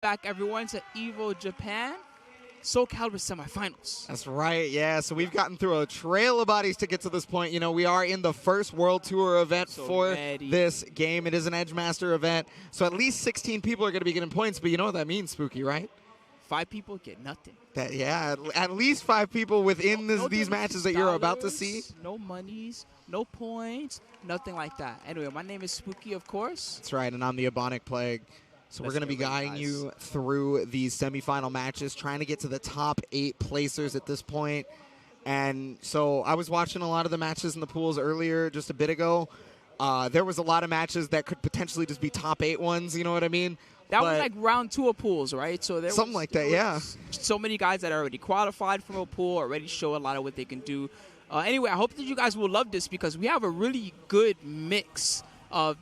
back, everyone, to Evo Japan Soul Calibur semifinals. That's right, yeah. So we've gotten through a trail of bodies to get to this point. You know, we are in the first World Tour event for this game. It is an Edgemaster event, so at least 16 people are going to be getting points. But you know what that means, Spooky, right? 5 people get nothing. Yeah, at least 5 people within these matches that you're about to see. No monies, no points, nothing like that. Anyway, my name is Spooky, of course. That's right, and I'm the Ebonic Plague. So we're going to be guiding you through these semifinal matches, trying to get to the top 8 placers at this point. And so I was watching a lot of the matches in the pools earlier, just a bit ago. There was a lot of matches that could potentially just be top 8 ones, you know what I mean? That was like round 2 of pools, right? So there something like that, yeah. So many guys that are already qualified from a pool, already show a lot of what they can do. Anyway, I hope that you guys will love this because we have a really good mix of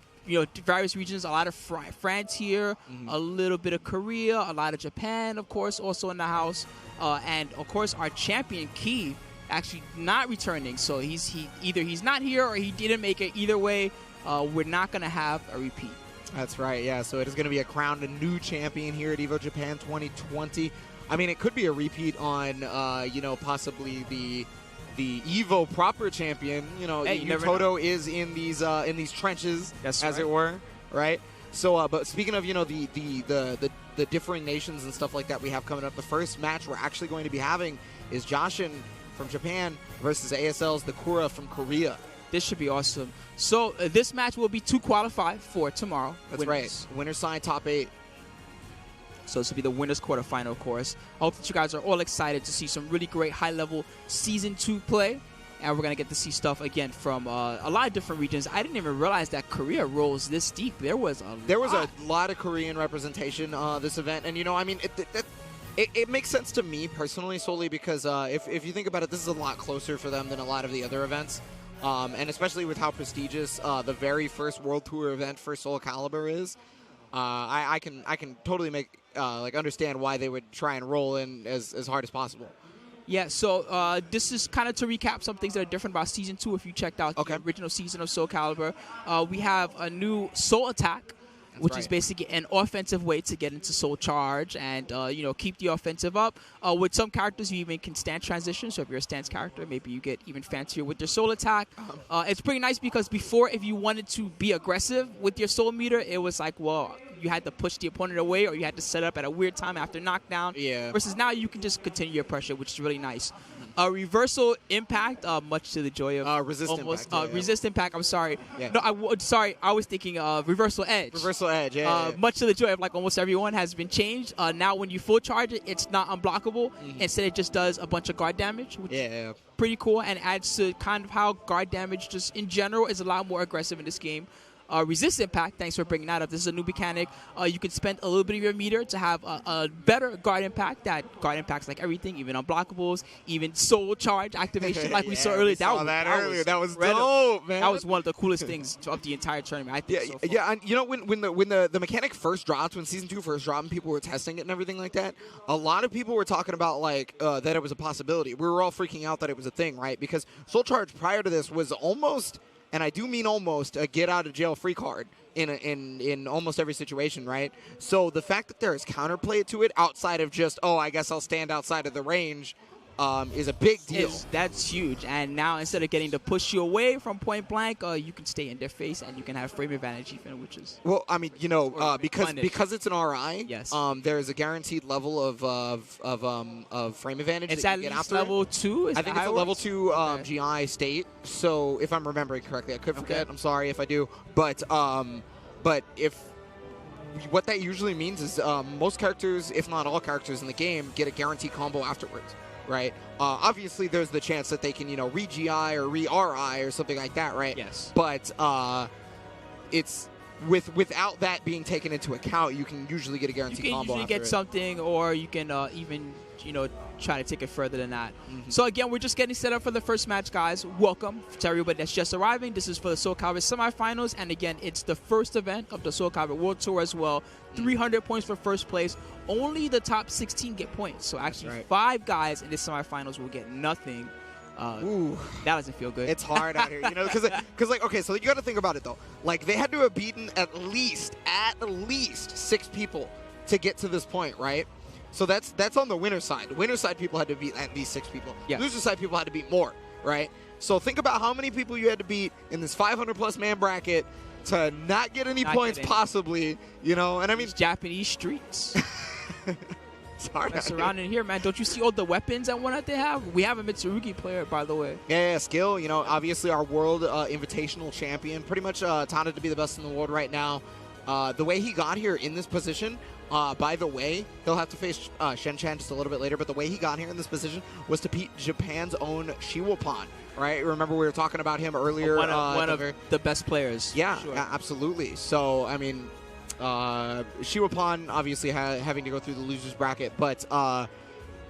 various regions, a lot of France here, a little bit of Korea, a lot of Japan, of course, also in the house. And, of course, our champion, Key, actually not returning. So either he's not here or he didn't make it. Either way, we're not going to have a repeat. That's right, yeah. So it is going to be a crowned a new champion here at Evo Japan 2020. I mean, it could be a repeat on, possibly the Evo proper champion. Toto is in these trenches, as it were, right? So, but speaking of, the differing nations and stuff like that we have coming up, the first match we're actually going to be having is Joshin from Japan versus ASL's the Kura from Korea. This should be awesome. So this match will be 2 qualified for tomorrow. That's right. Winner's side top 8. So this will be the winners quarterfinal, of course. I hope that you guys are all excited to see some really great high-level Season 2 play. And we're going to get to see stuff, again, from a lot of different regions. I didn't even realize that Korea rolls this deep. There was a lot of Korean representation this event. And, it makes sense to me personally solely because if you think about it, this is a lot closer for them than a lot of the other events. And especially with how prestigious the very first World Tour event for Soul Calibur is. I can totally make understand why they would try and roll in as hard as possible. Yeah, so this is kind of to recap some things that are different about Season 2 if you checked out the original season of Soul Calibur. We have a new Soul Attack, which is basically an offensive way to get into Soul Charge and, keep the offensive up. With some characters, you even can stance transition. So if you're a stance character, maybe you get even fancier with your Soul Attack. It's pretty nice because before, if you wanted to be aggressive with your Soul Meter, it was like, well, you had to push the opponent away or you had to set up at a weird time after knockdown. Yeah. Versus now you can just continue your pressure, which is really nice. Reversal Impact, much to the joy of Resist Impact. I'm sorry. Yeah. No, I was thinking Reversal Edge. Reversal Edge. Yeah. Much to the joy of almost everyone has been changed. Now when you full charge it, it's not unblockable. Instead, it just does a bunch of guard damage, which is pretty cool and adds to kind of how guard damage just in general is a lot more aggressive in this game. Resist Impact, thanks for bringing that up. This is a new mechanic. You can spend a little bit of your meter to have a better guard impact. That guard impacts like everything, even unblockables, even Soul Charge activation like we saw earlier. That was dope, man. That was one of the coolest things of the entire tournament, I think. So far. And when the mechanic first dropped, when Season 2 first dropped and people were testing it and everything like that, a lot of people were talking about that it was a possibility. We were all freaking out that it was a thing, right? Because Soul Charge prior to this was almost, and I do mean almost, a get-out-of-jail-free card in almost every situation, right? So the fact that there is counterplay to it outside of just, I guess I'll stand outside of the range, is a big deal. That's huge. And now instead of getting to push you away from point blank, you can stay in their face and you can have frame advantage even, which is... Well, I mean, because it's an RI, yes. There is a guaranteed level of frame advantage. It's that at you get least after level 2? I think it's a level 2 GI state. So if I'm remembering correctly, I could forget. I'm sorry if I do. But if... What that usually means is most characters, if not all characters in the game, get a guaranteed combo afterwards. Right. Obviously, there's the chance that they can, re-GI or re-RI or something like that, right? Yes. But it's without that being taken into account, you can usually get a guaranteed combo. You can usually get something, or you can even try to take it further than that. So again, we're just getting set up for the first match, guys. Welcome to everybody that's just arriving. This is for the Soul Calibur semifinals, and again, it's the first event of the Soul Calibur World Tour as well. 300 points for first place. Only the top 16 get points. So actually, 5 guys in the semifinals will get nothing. That doesn't feel good. It's hard out here, because okay, so you got to think about it though. They had to have beaten at least 6 people to get to this point, right? So that's on the winner side. Winner side, people had to beat at least 6 people. Yeah. Loser side, people had to beat more, right? So think about how many people you had to beat in this 500-plus man bracket to not get any points, possibly, you know? And I mean, these Japanese streets. It's hard mess around in here, man. Don't you see all the weapons and whatnot they have? We have a Mitsurugi player, by the way. Yeah, skill. You know, obviously our world invitational champion, pretty much touted to be the best in the world right now. The way he got here in this position, by the way, he'll have to face Shen-Chan just a little bit later, but the way he got here in this position was to beat Japan's own Shiwopan, right? Remember we were talking about him earlier. One of the best players. Yeah, sure. Yeah, absolutely. So, I mean, Shiwopan obviously having to go through the losers bracket, but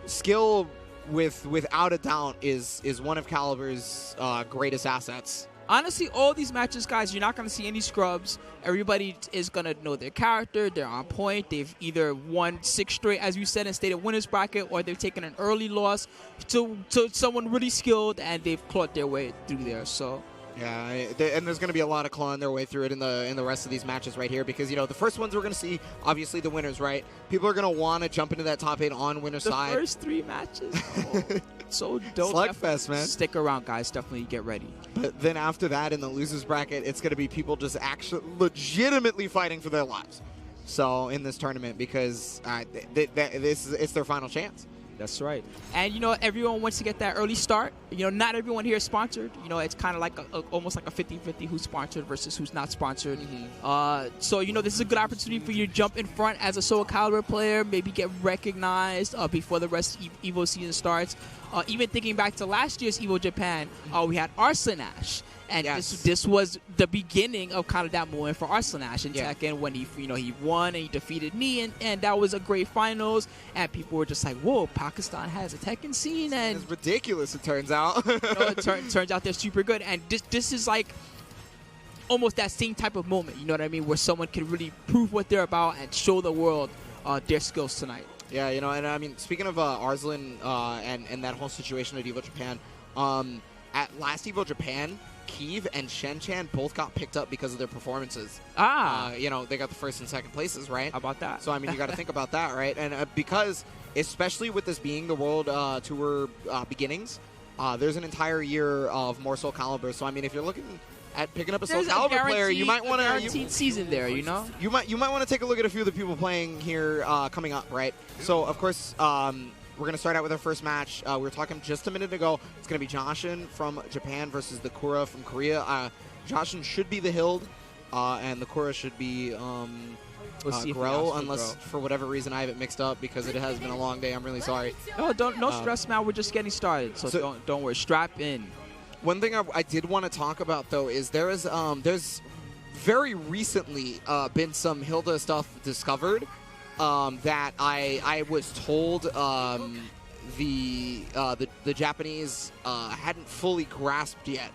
skill without a doubt is one of Calibur's greatest assets. Honestly, all these matches, guys, you're not going to see any scrubs. Everybody is going to know their character. They're on point. They've either won 6 straight, as you said, and stayed at winner's bracket, or they've taken an early loss to someone really skilled, and they've clawed their way through there. So. Yeah, and there's going to be a lot of clawing their way through it in the rest of these matches right here, because, you know, the first ones we're going to see, obviously, the winners, right? People are going to want to jump into that top 8 on winner's side. The first 3 matches. Oh, so dope. Slugfest, man. Stick around, guys. Definitely get ready. But then after that, in the losers bracket, it's going to be people just actually legitimately fighting for their lives. So in this tournament, because it's their final chance. That's right. And, you know, everyone wants to get that early start. You know, not everyone here is sponsored. You know, it's kind of like almost like a 50-50 who's sponsored versus who's not sponsored. Mm-hmm. So, you know, this is a good opportunity for you to jump in front as a Soul Calibur player, maybe get recognized before the rest of EVO season starts. Even thinking back to last year's EVO Japan, we had Arslan Ash. And yes, this was the beginning of kind of that moment for Arslan Ash in Tekken when he won and he defeated me, and that was a great finals, and people were just like, whoa, Pakistan has a Tekken scene, and it's ridiculous, it turns out. You know, it turns out they're super good, and this is like almost that same type of moment, you know what I mean, where someone can really prove what they're about and show the world their skills tonight. Yeah, you know, and I mean, speaking of Arslan and that whole situation at EVO Japan, at last EVO Japan, Keeve and Shen-Chan both got picked up because of their performances. You know, they got the first and second places, right? How about that? So, I mean, you got to think about that, right? And because, especially with this being the World Tour beginnings, there's an entire year of more Soul Calibur. So, I mean, if you're looking at picking up a Soul Calibur player, you might want to guaranteed season there, you know. You might want to take a look at a few of the people playing here coming up, right? So, of course, we're going to start out with our first match. We were talking just a minute ago. It's going to be Joshin from Japan versus the Kura from Korea. Joshin should be the Hild, and the Kura should be Grow, unless for whatever reason I have it mixed up because it has been a long day. I'm really sorry. No, no stress, man. We're just getting started, so don't worry. Strap in. One thing I did want to talk about, though, is there's very recently been some Hilda stuff discovered. That I was told the Japanese hadn't fully grasped yet.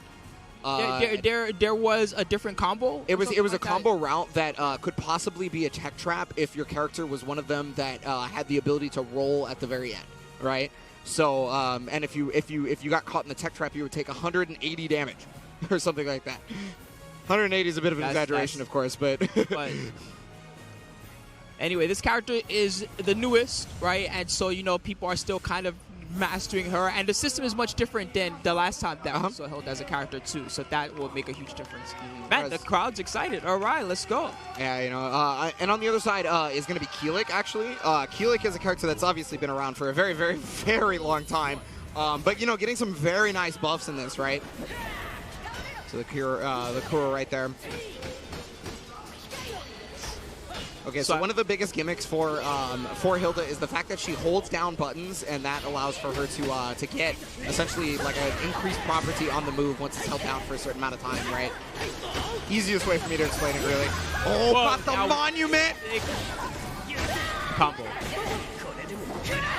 There was a different combo. It was a combo route that could possibly be a tech trap if your character was one of them that had the ability to roll at the very end, right? So and if you got caught in the tech trap, you would take 180 damage or something like that. 180 is a bit of an exaggeration, of course, but. Anyway, this character is the newest, right? And so, you know, people are still kind of mastering her. And the system is much different than the last time that we saw Hilda as a character, too. So that will make a huge difference. Man, the crowd's excited. All right, let's go. Yeah, you know, and on the other side is going to be Keelik, actually. Keelik is a character that's obviously been around for a very, very, very long time. But, you know, getting some very nice buffs in this, right? So the Kura right there. Okay, so one of the biggest gimmicks for Hilda is the fact that she holds down buttons, and that allows for her to get essentially like an increased property on the move once it's held down for a certain amount of time, right? Easiest way for me to explain it, really. Oh, got the monument! Combo.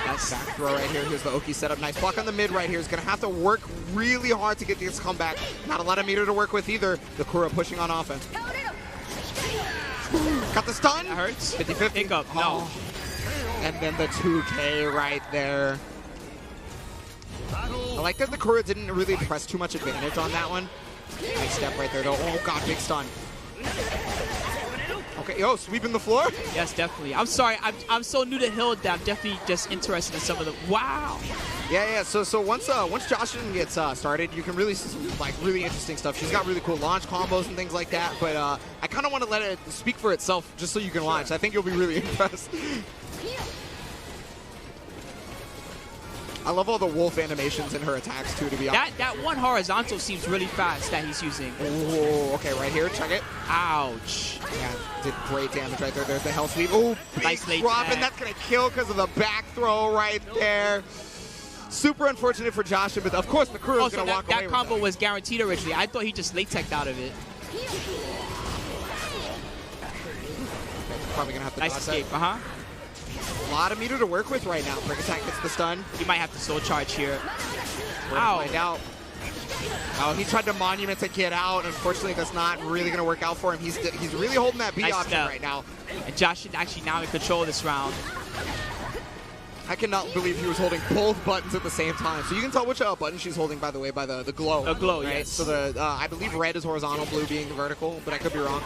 Nice back throw right here. Here's the Oki setup. Nice block on the mid right here. Is going to have to work really hard to get this comeback. Not a lot of meter to work with either. The Kura pushing on offense. Got the stun. That hurts. 50-50. Hiccup. No. And then the 2K right there. I like that the Kura didn't really press too much advantage on that one. Nice step right there, though. Oh, God, big stun. Okay, yo, sweeping the floor? Yes, definitely. I'm sorry. I'm so new to Hill that I'm definitely just interested in some of the... Wow. Yeah. So once Jocelyn gets started, you can really see some, like, really interesting stuff. She's got really cool launch combos and things like that, but I kind of want to let it speak for itself just so you can launch. I think you'll be really impressed. I love all the wolf animations in her attacks, too, to be honest. That one horizontal seems really fast that he's using. Oh, okay, right here. Check it. Ouch. Yeah, did great damage right there. There's the hell sweep. Oh, nice late drop, and that's going to kill because of the back throw right there. Super unfortunate for Josh, but of course the crew is going to walk away with that combo was guaranteed originally. I thought he just late teched out of it. Probably going to have to nice escape, A lot of meter to work with right now. Brick attack gets the stun. He might have to soul charge here. Ow. Find out. Oh, he tried to monument to get out. Unfortunately, that's not really going to work out for him. He's really holding that B option right now. And Josh should actually now in control this round. I cannot believe he was holding both buttons at the same time. So you can tell which button she's holding, by the way, by the glow. The glow, right? yes. So I believe red is horizontal, blue being vertical, but I could be wrong.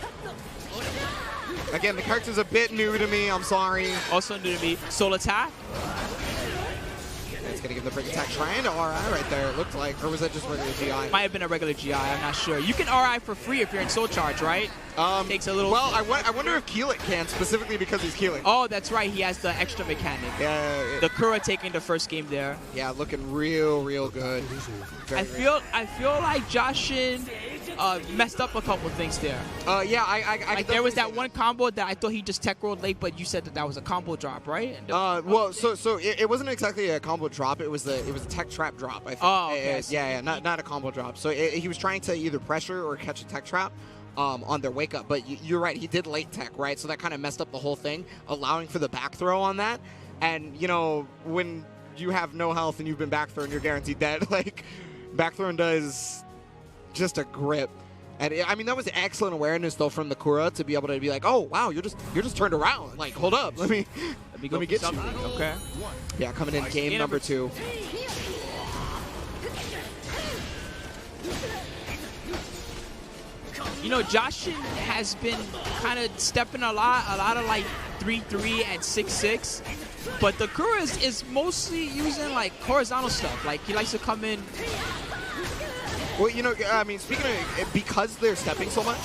Again, the character's a bit new to me. I'm sorry. Also new to me. Soul attack. It's going to give the brick attack trying to RI right there, it looked like. Or was that just regular GI? Might have been a regular GI. I'm not sure. You can RI for free if you're in soul charge, right? Takes a little... Well, I wonder if Keelik can, specifically because he's Keelik. Oh, that's right. He has the extra mechanic. Yeah. The Kura taking the first game there. Yeah, looking real good. I feel like Joshin messed up a couple things there. Yeah, I there was that one combo that I thought he just tech rolled late, but you said that was a combo drop, right? Well, so it wasn't exactly a combo drop. It was a tech trap drop. I think. Oh, okay. Yeah, not a combo drop. So he was trying to either pressure or catch a tech trap. On their wake up, but you're right, he did late tech, right? So that kind of messed up the whole thing, allowing for the back throw on that. And you know, when you have no health and you've been back thrown, you're guaranteed dead. Like, back throwing does just a grip. And I mean, that was excellent awareness though from the Kura to be able to be like, oh wow, you're just turned around. Like, hold up, let me get you. Okay. Yeah, coming in game number 2. You know, Joshin has been kind of stepping a lot of like 3-3 and 6-6, but the Kura is mostly using like horizontal stuff. Like, he likes to come in. Well, you know, I mean, speaking of, because they're stepping so much,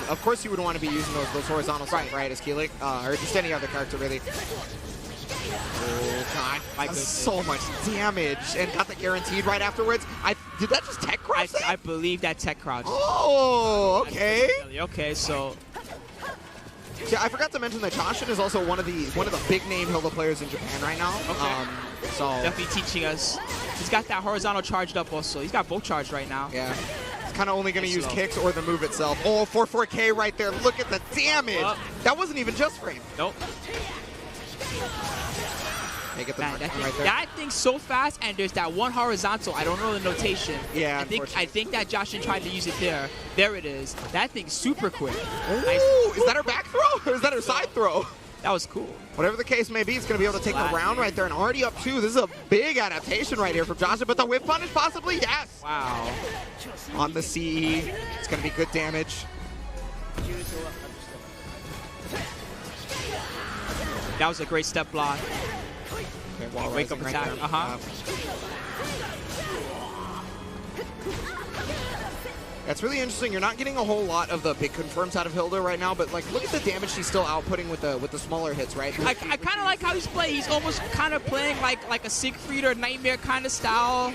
of course you would want to be using those horizontal stuff, right, as Keelik, or just any other character, really. Oh, God. That's so much damage, and got the guaranteed right afterwards. Did that just tech crouch? I believe that tech crouch. Oh, okay. Okay, so... Yeah, I forgot to mention that Joshin is also one of the big name Hilda players in Japan right now. Okay. So definitely teaching us. He's got that horizontal charged up also. He's got both charged right now. Yeah. He's kind of only going to use kicks or the move itself. Oh, 4-4K right there. Look at the damage. That wasn't even just frame. Nope. Get the right there. That thing's so fast, and there's that one horizontal. I don't know the notation. Yeah, I think that Joshin tried to use it there. There it is. That thing's super quick. Ooh, nice. Is that her back throw or is that her side throw? That was cool. Whatever the case may be, it's going to be able to take the round right there, and already up 2. This is a big adaptation right here from Joshin, but the whip punish possibly? Yes. Wow. On the CE, it's going to be good damage. That was a great step block. Okay, wake up attack. That's really interesting. You're not getting a whole lot of the big confirms out of Hilda right now, but like, look at the damage she's still outputting with the smaller hits, right? I kind of like how he's playing. He's almost kind of playing like a Siegfried or Nightmare kind of style.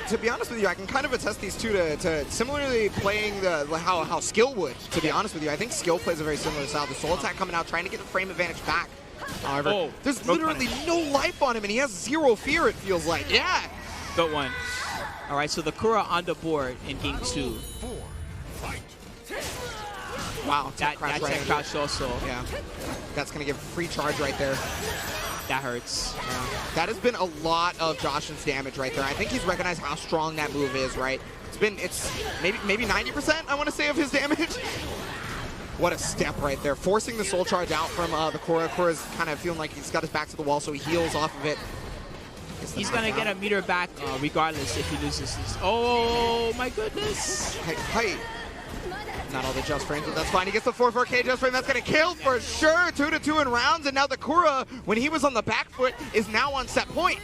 To be honest with you, I can kind of attest these two to similarly playing how Skill would, to be honest with you. I think Skill plays a very similar style. The soul attack coming out, trying to get the frame advantage back. However, there's literally no life on him, and he has 0 fear, it feels like. Yeah. Good one. All right, so the Kura on the board in game 2. Wow, that tech crouch also. Yeah. That's going to give free charge right there. That hurts. Yeah. That has been a lot of Joshin's damage right there. I think he's recognized how strong that move is, right? It's maybe 90%, I want to say, of his damage. What a step right there. Forcing the soul charge out from the Kura. Kura's kind of feeling like he's got his back to the wall, so he heals off of it. He's going to get a meter back regardless if he loses this. Oh, my goodness. Hey. Not all the just frames, but that's fine. He gets the 4-4K just frame. That's going to kill for sure. 2-2 in rounds. And now the Kura, when he was on the back foot, is now on set point.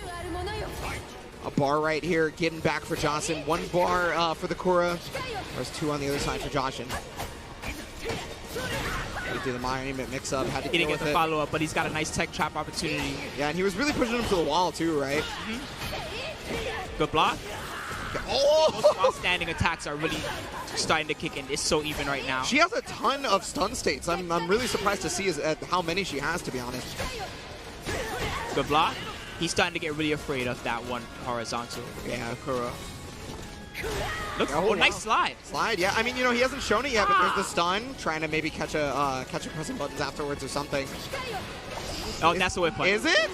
A bar right here, getting back for Johnson. 1 bar for the Kura. There's 2 on the other side for Joshin. He did the Miami mix-up, had to He didn't get the it. follow-up, but he's got a nice tech trap opportunity. Yeah, and he was really pushing him to the wall, too, right? Good block. Oh! Those standing attacks are really starting to kick in. It's so even right now. She has a ton of stun states. I'm really surprised to see how many she has, to be honest. Good block. He's starting to get really afraid of that one horizontal. Yeah. Kura. Look, oh, nice slide. Slide, yeah. I mean, you know, he hasn't shown it yet, but there's the stun. Trying to maybe catch a pressing buttons afterwards or something. Oh, that's the way punch. Is it?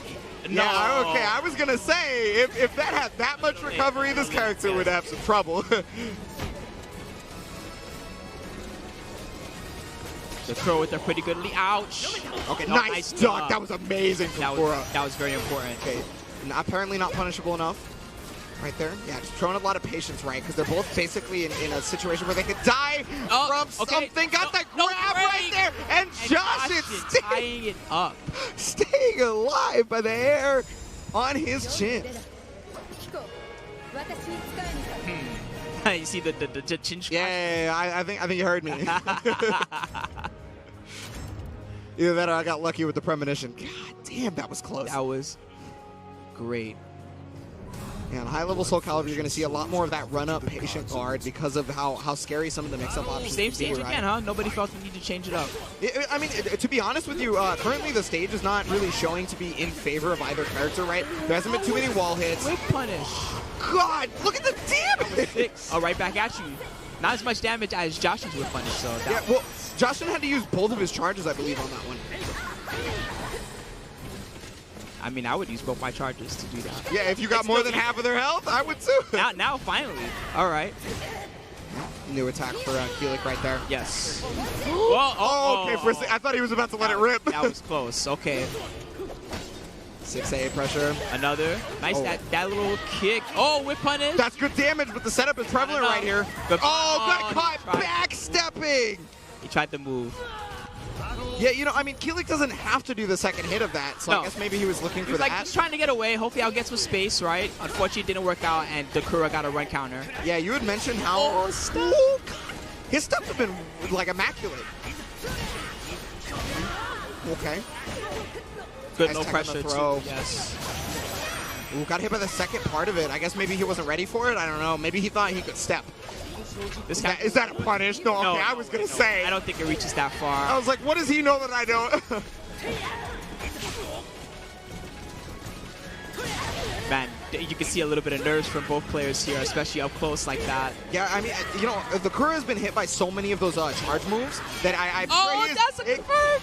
No. Yeah, okay. I was going to say, if that had that much recovery, this character would have some trouble. The Kura with a pretty good lead. Ouch. Okay, nice duck. That was amazing from Kura. That was very important. Okay, apparently not punishable enough. Right there. Yeah, just showing a lot of patience, right? Because they're both basically in a situation where they could die from something. Got that grab right there. And Josh is tying it up. Staying alive by the hair on his chin. You see the chin squash? Yeah, I think you heard me. Either that or I got lucky with the premonition. God damn, that was close. That was great. Yeah, on high-level Soul Calibur, you're going to see a lot more of that run-up patient guard because of how scary some of the mix-up options Same stage again, huh? Nobody felt the need to change it up. I mean, to be honest with you, currently the stage is not really showing to be in favor of either character, right? There hasn't been too many wall hits. Whip punish. God, look at the damage! Oh, right back at you. Not as much damage as Josh's whip punish, so. Yeah, well, Joshin had to use both of his charges, I believe, on that one. I mean, I would use both my charges to do that. Yeah, if you got more than half of their health, I would too. Now, finally. All right. New attack for Keelik right there. Yes. Whoa, okay. I thought he was about to let it rip. That was close. Okay. 6A pressure. Another. Nice. That little kick. Oh, whip punish. That's good damage, but the setup is prevalent right here. Good. Got caught backstepping. He tried to move. Yeah, you know, I mean, Keelik doesn't have to do the second hit of that, so I guess maybe he was looking for that. He's trying to get away. Hopefully I'll get some space, right? Unfortunately, it didn't work out, and the Kura got a run counter. Yeah, you had mentioned how... Oh, his stuff have been, like, immaculate. Okay. Good, nice no pressure, throw. Yes. Ooh, got hit by the second part of it. I guess maybe he wasn't ready for it. I don't know. Maybe he thought he could step. Is that a punish? No, okay, I was going to say. I don't think it reaches that far. I was like, what does he know that I don't? Man, you can see a little bit of nerves from both players here, especially up close like that. Yeah, I mean, you know, the Kura has been hit by so many of those charge moves that I that's a confirm!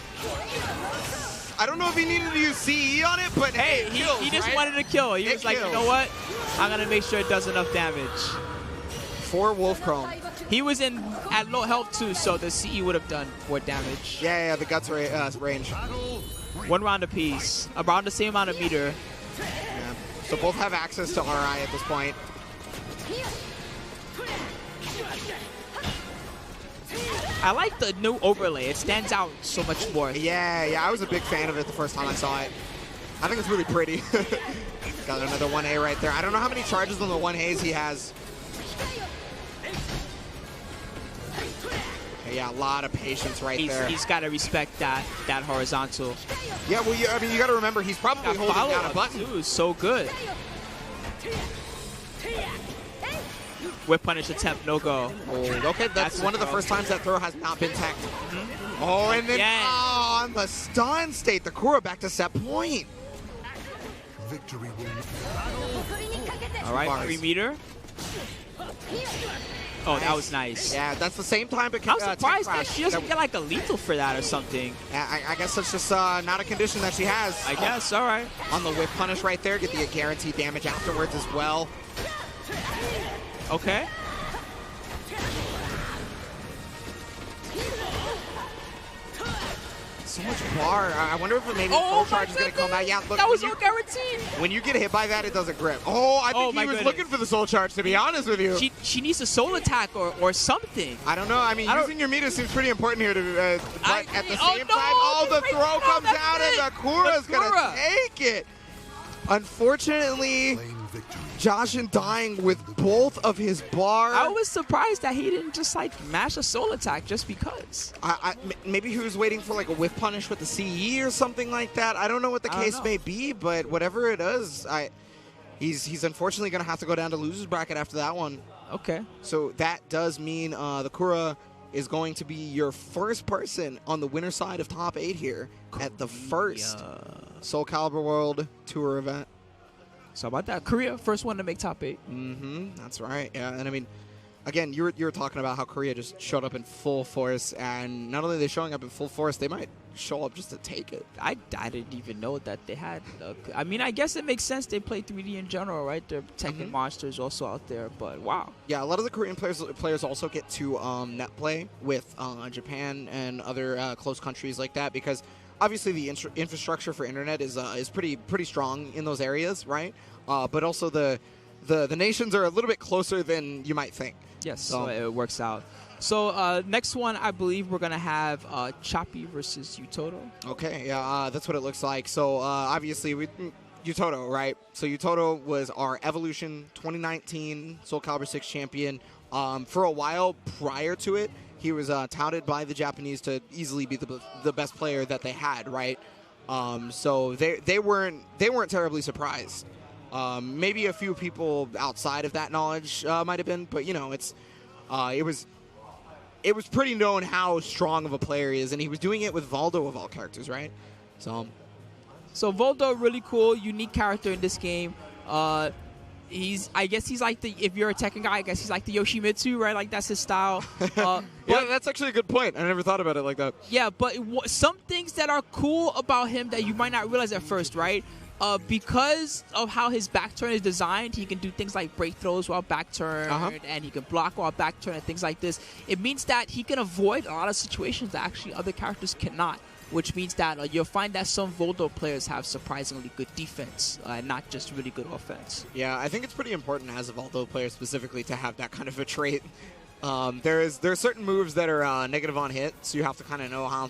I don't know if he needed to use CE on it, but hey, he just wanted to kill. He was like, you know what? I'm going to make sure it does enough damage. For Wolf Chrome. He was at low health too, so the CE would have done more damage. Yeah, the guts range. 1 round apiece, around the same amount of meter. Yeah. So both have access to RI at this point. I like the new overlay. It stands out so much more. Yeah, I was a big fan of it the first time I saw it. I think it's really pretty. Got another 1A right there. I don't know how many charges on the 1As he has. Yeah, a lot of patience there. He's got to respect that horizontal. Yeah, well, I mean, you got to remember, he's probably holding down a button. Too, so good. Whip punish attempt, no go. Oh, okay, that's one of the first times that throw has not been teched. Oh, and then on the stun state, the Kura back to set point. Victory will... All right, 3 meter. Oh, that was nice. Yeah, that's the same time. I'm surprised that she doesn't get like a lethal for that or something. Yeah, I guess that's just not a condition that she has. I guess, all right. On the whip punish right there, get the guaranteed damage afterwards as well. Okay. so much bar. I wonder if maybe Soul Charge is going to come out. Yeah, look. That was so guaranteed. When you get hit by that, it doesn't grip. Oh, I think he was looking for the Soul Charge, to be honest with you. She needs a Soul Attack or something. I don't know. I mean, using your meter seems pretty important here. But at the same time, the throw comes out, and Akura's going to take it. Unfortunately, Joshin dying with both of his bar. I was surprised that he didn't just like mash a Soul Attack just because. Maybe he was waiting for like a whiff punish with the CE or something like that. I don't know what the case may be, but whatever it is, he's unfortunately going to have to go down to loser's bracket after that one. Okay. So that does mean the Kura is going to be your first person on the winner side of top 8 here at the first Soul Calibur World Tour event. So about that, Korea, first one to make top 8. That's right. Yeah, and I mean, again, you were talking about how Korea just showed up in full force, and not only are they showing up in full force, they might show up just to take it. I didn't even know that they had. I mean, I guess it makes sense. They play 3D in general, right? They're Tekken monsters also out there, but wow. Yeah, a lot of the Korean players also get to net play with Japan and other close countries like that, because obviously the infrastructure for internet is pretty strong in those areas, right? But also the nations are a little bit closer than you might think. Yes, so it works out. So next one, I believe we're going to have Choppy versus Utoto. Okay, yeah, that's what it looks like. So obviously, Utoto, right? So Utoto was our Evolution 2019 Soul Calibur 6 champion. For a while prior to it, he was touted by the Japanese to easily be the best player that they had, right? So they weren't terribly surprised. Maybe a few people outside of that knowledge might have been, but you know, it was pretty known how strong of a player he is, and he was doing it with Voldo of all characters, right? So Voldo, really cool, unique character in this game. I guess he's like if you're a Tekken guy, I guess he's like the Yoshimitsu, right? Like that's his style. Yeah, that's actually a good point. I never thought about it like that. Yeah, but some things that are cool about him that you might not realize at first, right? Because of how his back turn is designed, he can do things like break throws while back turn, and he can block while back turn and things like this. It means that he can avoid a lot of situations that actually other characters cannot, which means that you'll find that some Voldo players have surprisingly good defense, not just really good offense. Yeah, I think it's pretty important as a Voldo player specifically to have that kind of a trait. There are certain moves that are negative on hit, so you have to kind of know how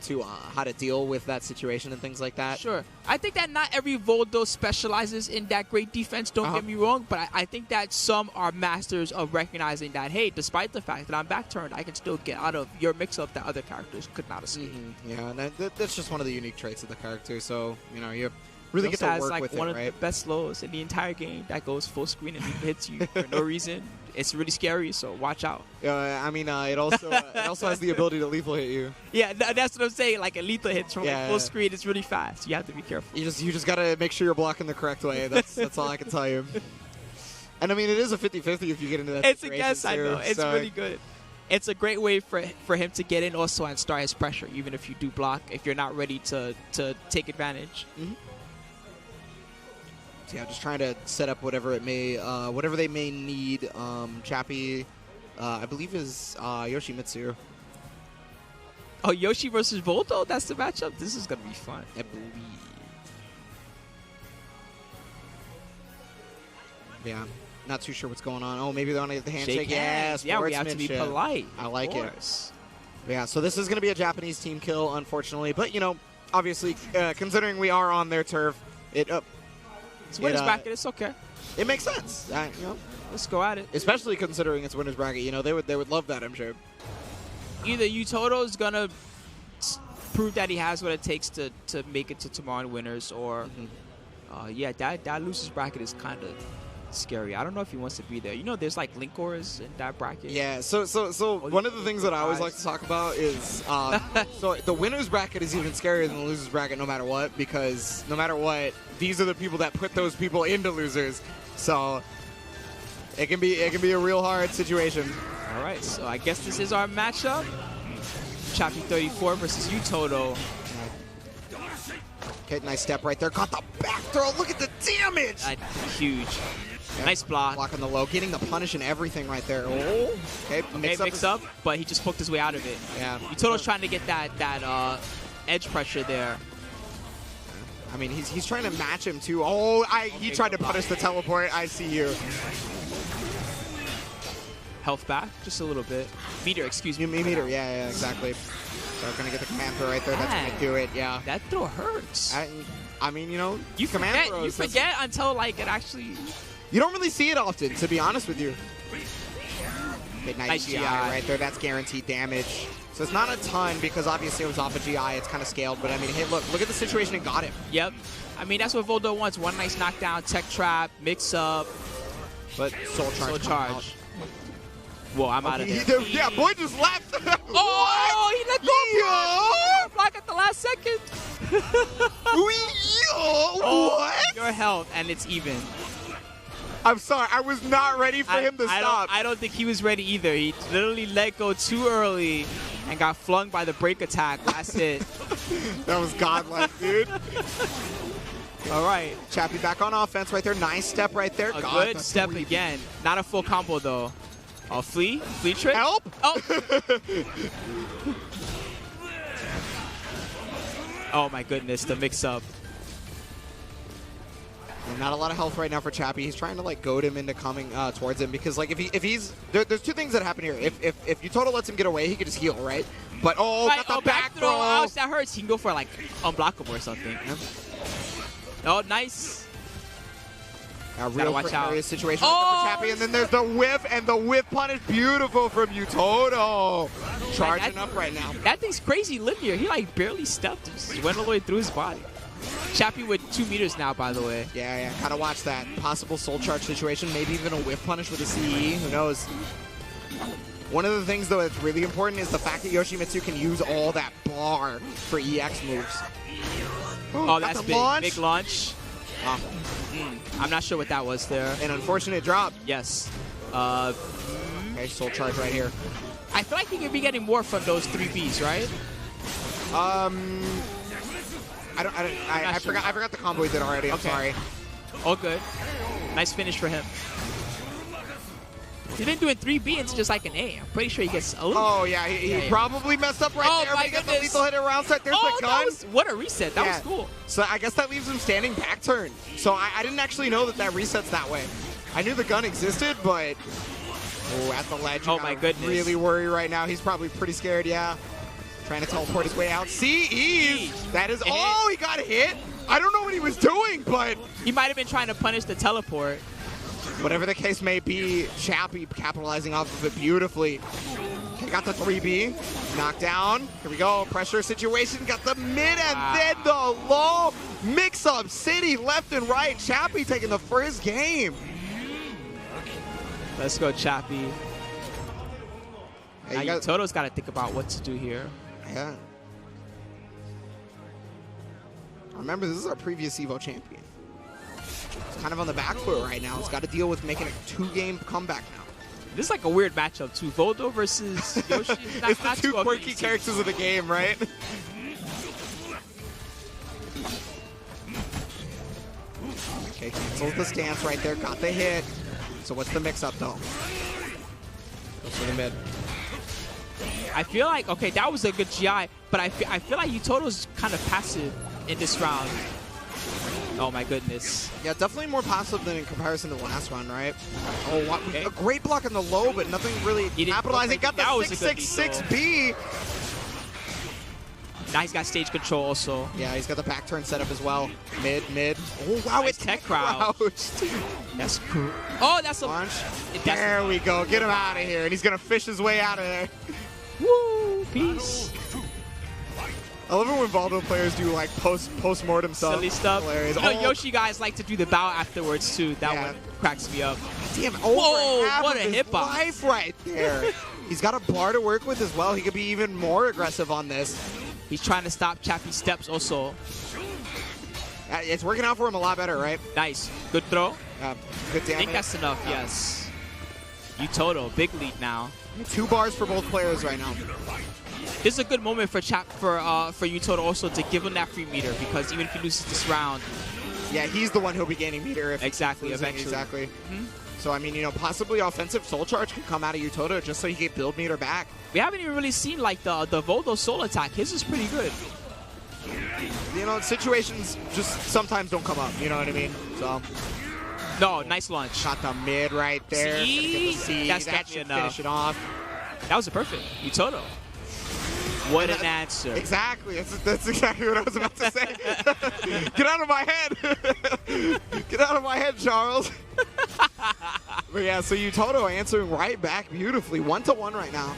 to deal with that situation and things like that. Sure. I think that not every Voldo specializes in that great defense, don't get me wrong, but I think that some are masters of recognizing that, hey, despite the fact that I'm back turned, I can still get out of your mix-up that other characters could not escape. Yeah, and that's just one of the unique traits of the character, so, you know, you really get to work with it, right? It's one of the best slows in the entire game that goes full screen and hits you for no reason. It's really scary, so watch out. I mean, it also has the ability to lethal hit you. Yeah, that's what I'm saying. Like a lethal hit from full screen, it's really fast. You have to be careful. You just gotta make sure you're blocking the correct way. That's all I can tell you. And I mean, it is a 50-50 if you get into that. It's a guess, I know. It's really good. It's a great way for him to get in also and start his pressure, even if you do block, if you're not ready to take advantage. Yeah, just trying to set up whatever they may need. Chappie, I believe is Yoshimitsu. Oh, Yoshi versus Voldo? That's the matchup? This is going to be fun. I believe. Yeah, not too sure what's going on. Oh, maybe they want to get the handshake. Yeah, we have to be polite. I like it. Yeah, so this is going to be a Japanese team kill, unfortunately. But, you know, obviously, considering we are on their turf, it's winner's bracket. It's okay. It makes sense. You know, let's go at it. Especially considering it's winner's bracket. You know, they would love that, I'm sure. Either Utoto is gonna prove that he has what it takes to make it to tomorrow winners, or that loser's bracket is kind of scary. I don't know if he wants to be there. You know, there's like Linkors in that bracket. Yeah. So one of the things that I always like to talk about is so the winner's bracket is even scarier than the loser's bracket, no matter what, because no matter what, these are the people that put those people into losers. So it can be a real hard situation. All right. So I guess this is our matchup. Choppy 34 versus Utoto. Okay, nice step right there. Got the back throw. Look at the damage. Huge. Yeah. Nice block. Blocking the low, getting the punish and everything right there. Oh, okay. Mix up, but he just poked his way out of it. Yeah. Utoto's trying to get that edge pressure there. I mean, he's trying to match him too. Oh, he tried to punish the teleport. I see you. Health back, just a little bit. Meter, excuse me. Meter, yeah, exactly. So I'm gonna get the command throw right there. That's gonna do it. Yeah. That throw hurts. I mean, you know, you command forget, throws. You forget until like it actually. You don't really see it often, to be honest with you. Okay, nice GI right there. That's guaranteed damage. So it's not a ton because obviously it was off a GI. It's kind of scaled, but I mean, hey, look at the situation it got him. Yep. I mean, that's what Voldo wants. One nice knockdown, tech trap, mix up. But soul charge. Whoa, I'm out of there. Yeah, boy just left. Oh, he let go. Block at the last second. What? Your health, and it's even. I'm sorry, I was not ready for him to stop. I don't think he was ready either. He literally let go too early and got flung by the break attack. That's it. That was godlike, dude. All right. Chappie back on offense right there. Nice step right there. A good step again. Not a full combo, though. Oh, flea trick? Help! Oh. Oh, my goodness, the mix-up. Not a lot of health right now for Chappie. He's trying to like goad him into coming towards him because like if he's there's two things that happen here. If Utoto lets him get away, he could just heal, right? But got the back throw. Ouch, that hurts. He can go for like unblockable or something. Oh, nice. A real precarious situation for Chappie, and then there's the whiff and the whiff punish. Beautiful from Utoto. Charging up right now. That thing's crazy linear. He like barely stepped. Just went all the way through his body. Chappie with 2 meters now, by the way. Yeah. Kind of watch that. Possible soul charge situation. Maybe even a whiff punish with a CE. Who knows? One of the things, though, that's really important is the fact that Yoshimitsu can use all that bar for EX moves. Oh, that's big. Big launch. I'm not sure what that was there. An unfortunate drop. Yes. Okay, soul charge right here. I feel like he could be getting more from those 3Bs, right? I forgot the combo he did already. I'm sorry. All good. Nice finish for him. He's been doing 3B into just like an A. I'm pretty sure he gets a little. Oh, yeah. He probably messed up right there. My Because the lethal hit around set. There's the gun. What a reset. That was cool. So I guess that leaves him standing back turn. So I didn't actually know that resets that way. I knew the gun existed, but at the ledge. Oh, my goodness. Really worry right now. He's probably pretty scared, yeah. Trying to teleport his way out. CEs! That is. Oh, he got hit. I don't know what he was doing, but. He might have been trying to punish the teleport. Whatever the case may be, Chappie capitalizing off of it beautifully. Okay, got the 3B. Knockdown. Here we go. Pressure situation. Got the mid and then the low. Mix-up city left and right. Chappie taking the first game. Let's go, Chappie. Hey, Toto's got to think about what to do here. Yeah. Remember, this is our previous EVO champion. It's kind of on the back foot right now. It's got to deal with making a 2-game comeback now. This is like a weird matchup, too. Voldo versus Yoshi. It's the two quirky characters of the game, right? Okay, cancels the stance right there. Got the hit. So what's the mix-up, though? Goes for the mid. I feel like, okay, that was a good GI, but I feel like Utoto's kind of passive in this round. Oh, my goodness. Yeah, definitely more passive than in comparison to the last round, right? Oh, what, a great block on the low, but nothing really capitalizing. Got the 666B. Now he's got stage control also. Yeah, he's got the back turn set up as well. Mid. Oh, wow, nice it's tech crouched. That's cool. Oh, that's a launch. There we go. Get him out of here. And he's going to fish his way out of there. Woo! Peace. I love it when Voldo players do like post-mortem stuff. Silly stuff. Hilarious. You know, Yoshi guys like to do the bow afterwards too. That one cracks me up. Damn, whoa, what a hitbox. Life right there. He's got a bar to work with as well. He could be even more aggressive on this. He's trying to stop Chappie's steps also. It's working out for him a lot better, right? Nice. Good throw. Good damage. I think that's enough, yes. Utoto, big lead now. 2 bars for both players right now. This is a good moment for Utoto also to give him that free meter, because even if he loses this round. Yeah, he's the one who'll be gaining meter. If exactly, eventually. Exactly. So, I mean, you know, possibly offensive soul charge can come out of Utoto just so he can build meter back. We haven't even really seen, like, the Voldo soul attack. His is pretty good. you know, situations just sometimes don't come up. You know what I mean? So. No, nice launch. Shot the mid right there. See? That's that should finish it off. That was a perfect. Utoto. What an answer. Exactly. That's exactly what I was about to say. Get out of my head. Get out of my head, Charles. But yeah, so Utoto answering right back beautifully. 1-1 right now.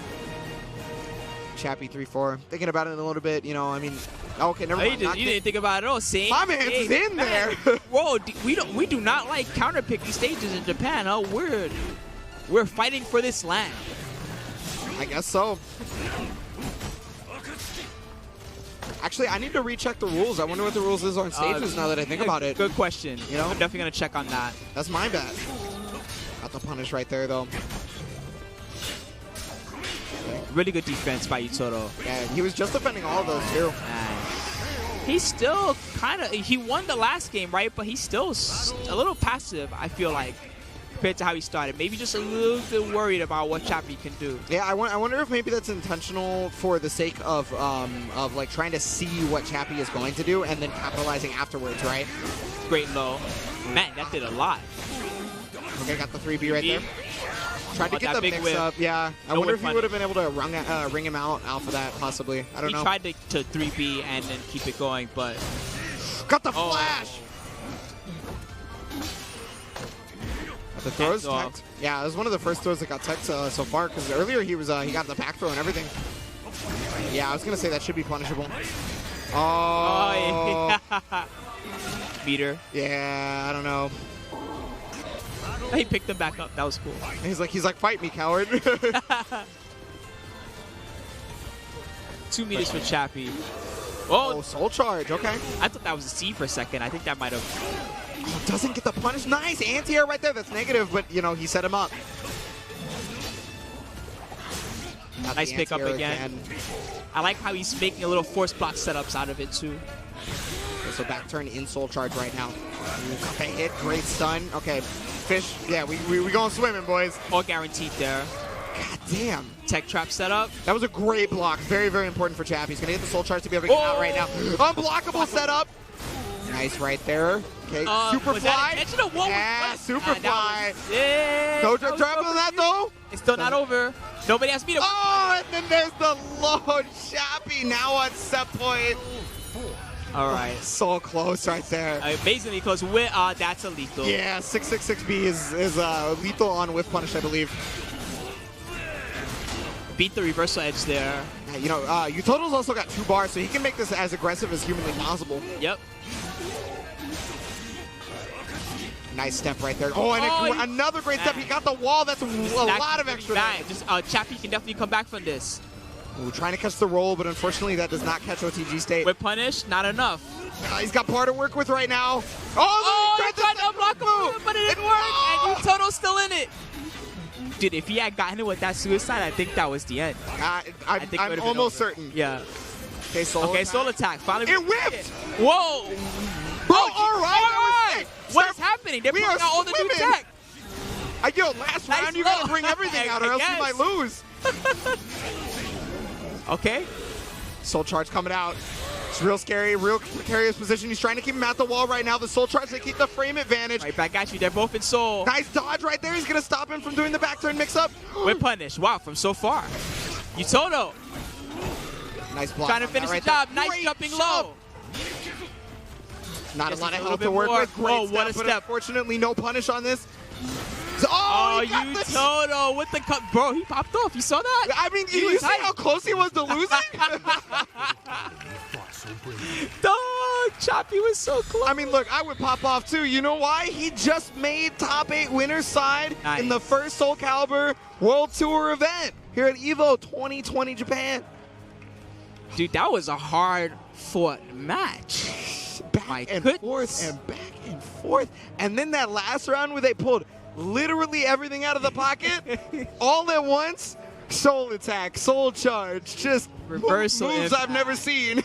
Chappie 3-4. Thinking about it a little bit, you know, I mean, okay, never mind. You didn't think about it at all. See? My man's is in there. Whoa, we do not like counter-picking stages in Japan, huh? We're fighting for this land. I guess so. Actually, I need to recheck the rules. I wonder what the rules is on stages now that I think about it. Good question. You know? I'm definitely going to check on that. That's my bad. Got the punish right there, though. Really good defense by Utoto. Yeah, he was just defending all of those, too. He's still kind of... He won the last game, right? But he's still a little passive, I feel like, compared to how he started. Maybe just a little bit worried about what Chappie can do. Yeah, I wonder if maybe that's intentional for the sake of like trying to see what Chappie is going to do and then capitalizing afterwards, right? Great low. Man, that did a lot. Okay, got the 3B right there. Tried to get the mix up. Yeah, I wonder if he would have been able to ring him out off of that, possibly. I don't know. He tried to 3B and then keep it going, but... Got the flash! The throws teched. Yeah, it was one of the first throws that got teched so far, because earlier he got the back throw and everything. Yeah, I was going to say that should be punishable. Oh. Yeah. Meter. Yeah, I don't know. He picked him back up. That was cool. He's like, fight me, coward. 2 meters for Chappie. Oh, soul charge. Okay. I thought that was a C for a second. I think that might have... Oh, doesn't get the punish. Nice anti-air right there. That's negative, but, you know, he set him up. Nice pickup again. I like how he's making a little force block setups out of it, too. Okay, so back turn in soul charge right now. Okay, hit. Great stun. Okay. Fish. Yeah, we going swimming, boys. All guaranteed there. God damn. Tech trap setup. That was a great block. Very, very important for Chappie. He's going to get the soul charge to be able to get out right now. Unblockable setup. Nice right there. Okay, super fly. Yeah, super fly. Yeah. No drop on that, though. It's still not over. Nobody has beat him. Oh, and then there's the low Chappie now on set point. All right. So close right there. Amazingly close. That's a lethal. Yeah, 666B is lethal on whiff punish, I believe. Beat the reversal edge there. You know, Utoto's also got 2 bars, so he can make this as aggressive as humanly possible. Yep. Nice step right there. Oh, and another great step. He got the wall. That's a lot of extra damage. Chappie can definitely come back from this. Ooh, trying to catch the roll, but unfortunately that does not catch OTG state. With punish, not enough. He's got par to work with right now. He tried to unblock him, but it didn't work, and Utoto's still in it. Dude, if he had gotten it with that suicide, I think that was the end. I'm almost certain. Yeah. Okay, soul attack. Finally, it whipped. Whoa. Bro, all right. What is happening? They're putting out all the new tech. Yo, last round, you got to bring everything out or else you might lose. Okay. Soul charge coming out. It's real scary, real precarious position. He's trying to keep him at the wall right now. The soul charge to keep the frame advantage. Right back at you. They're both in soul. Nice dodge right there. He's going to stop him from doing the back turn mix-up. With punish. Wow, from so far. Utoto. Nice block. Trying to finish the job. Nice jumping low. Not a lot of health to work with. Great what a step. But unfortunately, no punish on this. Utoto with the cut. Bro, he popped off. You saw that? I mean, you see how close he was to losing? Dog, Chappie was so close. I mean, look, I would pop off too. You know why? He just made top 8 winners side in the first Soul Calibur World Tour event here at EVO 2020 Japan. Dude, that was a hard-fought match. Back and forth and back and forth. And then that last round where they pulled literally everything out of the pocket all at once. Soul attack, soul charge, just reversal moves I've never seen.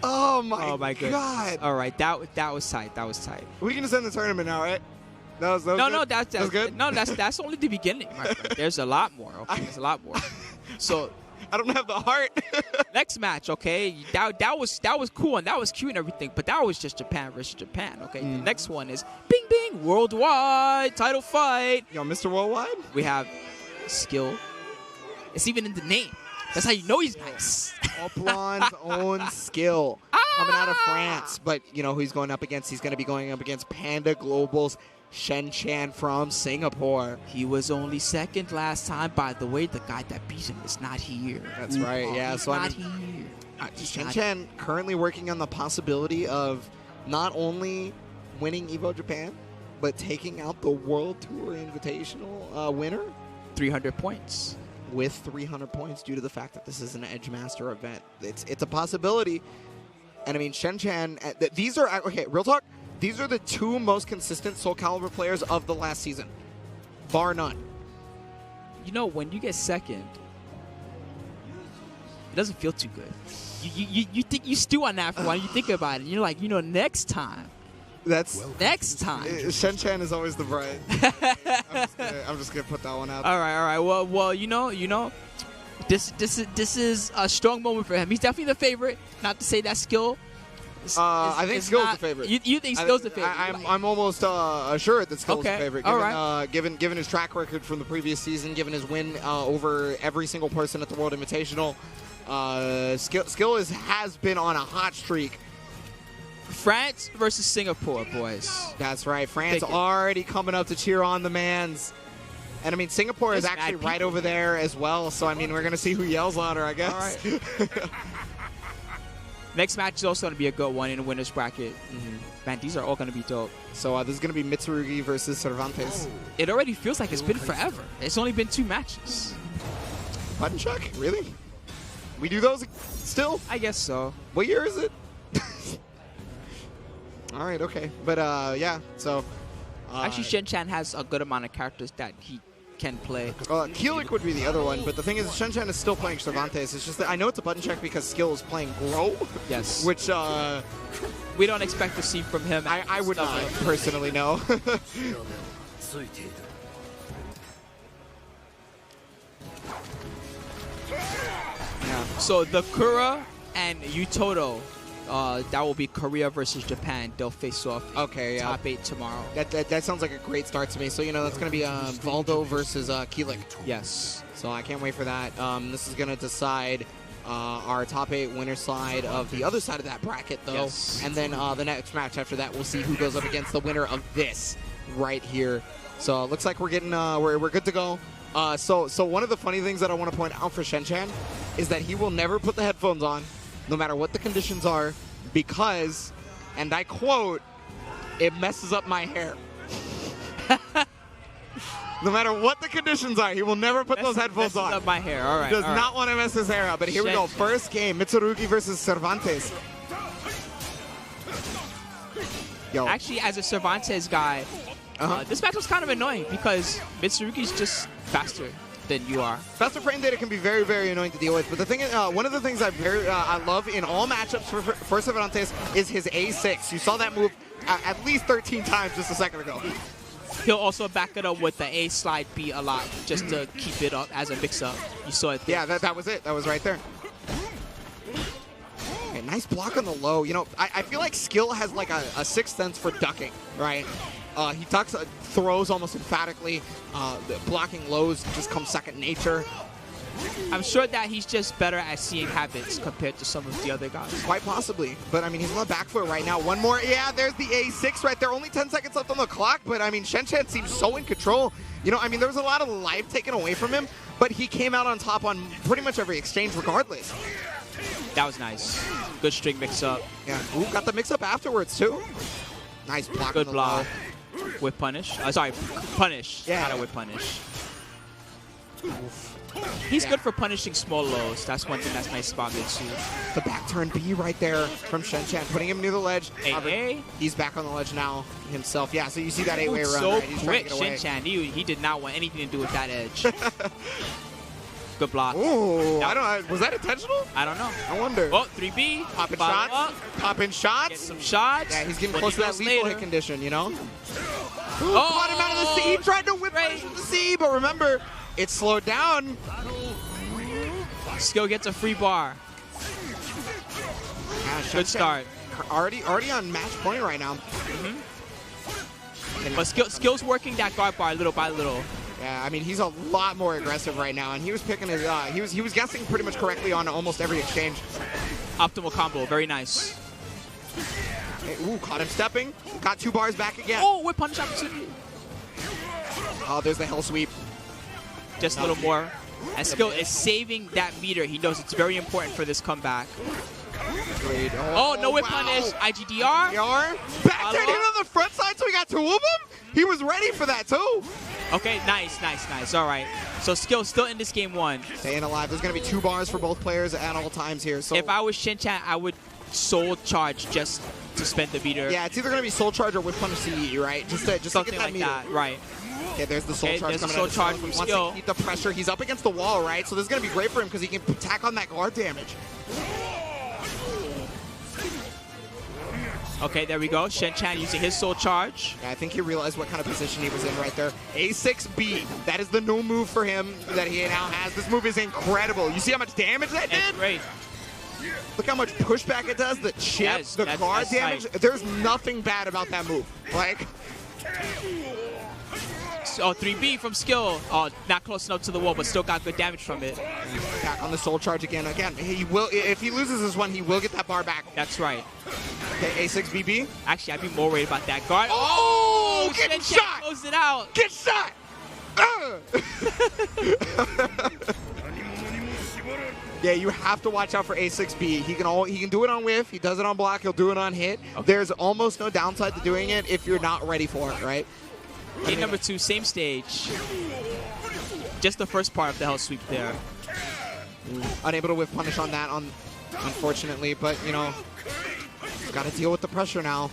Oh my god! All right, that was tight. That was tight. We can just end the tournament now, right? That's good. No, that's only the beginning. My friend. There's a lot more. Okay, there's a lot more. So I don't have the heart. Next match, okay, that was cool and that was cute and everything, but that was just Japan versus Japan, okay? The next one is Bing Bing Worldwide title fight. Yo, Mr. Worldwide? We have Skill. It's even in the name. That's how you know he's nice. Oplon's own Skill coming out of France, but you know who he's going up against? He's going to be going up against Panda Global's Shen Chan from Singapore. He was only second last time. By the way, the guy that beat him is not here. That's right. Yeah, he's so not here. He's Shen not Chan currently working on the possibility of not only winning Evo Japan, but taking out the World Tour Invitational winner 300 points. With 300 points due to the fact that this is an Edge Master event. It's a possibility. And I mean, Shen Chan, these are, okay, real talk, these are the two most consistent Soul Calibur players of the last season, bar none. You know, when you get second, it doesn't feel too good. You think you stew on that for a while, you think about it, and you're like, you know, next time. Next time. Shen Chan is always the bride. I'm just gonna put that one out. All right. Well, you know, this is a strong moment for him. He's definitely the favorite. Not to say that Skill. I think Skill's the favorite. You think Skill's the favorite? I'm almost assured that Skill's the favorite. Given, all right. Given his track record from the previous season, given his win over every single person at the World Invitational, Skill has been on a hot streak. France versus Singapore, boys. That's right. France already coming up to cheer on the mans. And, I mean, Singapore is actually right over there as well. So, I mean, we're going to see who yells louder, I guess. All right. Next match is also going to be a good one in the winner's bracket. Man, these are all going to be dope. So, this is going to be Mitsurugi versus Cervantes. It already feels like it's been forever. It's only been 2 matches. Button check? Really? We do those still? I guess so. What year is it? All right, okay. But, yeah, so... actually, Shen Chan has a good amount of characters that he can play. Keelik would be the other one, but the thing is, Shen Chan is still playing Cervantes. It's just that I know it's a button check because Skill is playing Grow. Yes. Which, we don't expect to see from him. I would not personally know. Yeah. So, the Kura and Utoto, that will be Korea versus Japan. They'll face off top 8 tomorrow. That sounds like a great start to me. So, you know, that's going to be Valdo versus Keelik. Yes. So I can't wait for that. This is going to decide our top 8 winner side of the other side of that bracket, though. Yes. And then the next match after that, we'll see who goes up against the winner of this right here. So it looks like we're getting we're good to go. So one of the funny things that I want to point out for Shen Chan is that he will never put the headphones on, no matter what the conditions are, because, and I quote, it messes up my hair. No matter what the conditions are, he will never put those headphones on. Up my hair. All right. He does not want to mess his hair up. But here we go. First game, Mitsurugi versus Cervantes. Yo. Actually, as a Cervantes guy, this match was kind of annoying because Mitsurugi's just faster than you are. Faster frame data can be very, very annoying to deal with. But the thing is, one of the things I love in all matchups for Cervantes is his A6. You saw that move at least 13 times just a second ago. He'll also back it up with the A slide B a lot just to keep it up as a mix-up. You saw it there. Yeah, that was it. That was right there. Okay, nice block on the low. You know, I feel like Skill has like a sixth sense for ducking, right? He throws almost emphatically. Blocking lows just comes second nature. I'm sure that he's just better at seeing habits compared to some of the other guys. Quite possibly. But, I mean, he's on the back foot right now. One more. Yeah, there's the A6 right there. Only 10 seconds left on the clock. But, I mean, Shen Chan seems so in control. You know, I mean, there was a lot of life taken away from him. But he came out on top on pretty much every exchange regardless. That was nice. Good string mix-up. Yeah. Ooh, got the mix-up afterwards, too. Nice block. Good block. With punish. Sorry, punish. Yeah. Not a whip punish. Oof. He's good for punishing small lows. That's one thing that's nice about Mitsu. The back turn B right there from Shen Chan, putting him near the ledge. He's back on the ledge now himself. Yeah, so you see that 8-way run. So right? He's quick, Shen Chan. He did not want anything to do with that edge. Good block. Ooh, was that intentional? I don't know. I wonder. Oh, 3B. Popping shots. Popping shots. Get some shots. Yeah, he's getting close to that lethal hit condition, you know? Oh, caught him out of the C. He tried to whip punish from the C, but remember, it slowed down. Skill gets a free bar. Good start. Already on match point right now. But Skill's working that guard bar little by little. Yeah, I mean he's a lot more aggressive right now, and he was picking his. He was guessing pretty much correctly on almost every exchange. Optimal combo, very nice. Hey, ooh, caught him stepping. Got 2 bars back again. Oh, whip punish opportunity. Oh, there's the hell sweep. Just a little more. And Skill is saving that meter. He knows it's very important for this comeback. Great. Oh, no whip punish. IGDR. Back turn hit on the front side, so we got 2 of them? He was ready for that, too. Okay, nice. All right. So Skill still in this game 1. Staying alive. There's going to be 2 bars for both players at all times here. So if I was Shin-Chan, I would soul charge just to spend the meter. Yeah, it's either going to be soul charge or whip punish CE, right? Just to something get that like meter. that, right. Okay, there's the soul charge coming soul charge from Skill. Wants to keep the pressure. He's up against the wall, right? So this is going to be great for him because he can tack on that guard damage. Okay, there we go. Shin-Chan using his soul charge. Yeah, I think he realized what kind of position he was in right there. A6B. That is the new move for him that he now has. This move is incredible. You see how much damage that did? Great. Look how much pushback it does. The chip, the guard damage. Tight. There's nothing bad about that move. Like. Oh, 3B from Skill. Oh, not close enough to the wall, but still got good damage from it. Back on the soul charge again. He will. If he loses this one, he will get that bar back. That's right. Okay, A6BB. Actually, I'd be more worried about that guard. Oh, get shot! Close it out. Get shot! Yeah, you have to watch out for A6B. He can do it on whiff. He does it on block. He'll do it on hit. Okay. There's almost no downside to doing it if you're not ready for it, right? Game number 2, same stage. Just the first part of the hell sweep there. Unable to whiff punish on that, unfortunately, but you know, got to deal with the pressure now.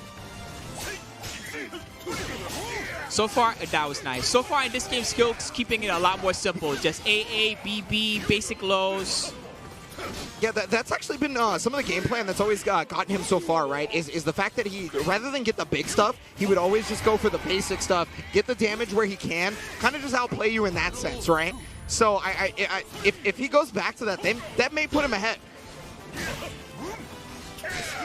So far, that was nice. So far in this game, Skill's keeping it a lot more simple. Just AA, BB, basic lows. Yeah, that's actually been some of the game plan that's always gotten him so far, right? Is the fact that he, rather than get the big stuff, he would always just go for the basic stuff, get the damage where he can, kind of just outplay you in that sense, right? So if he goes back to that, then that may put him ahead.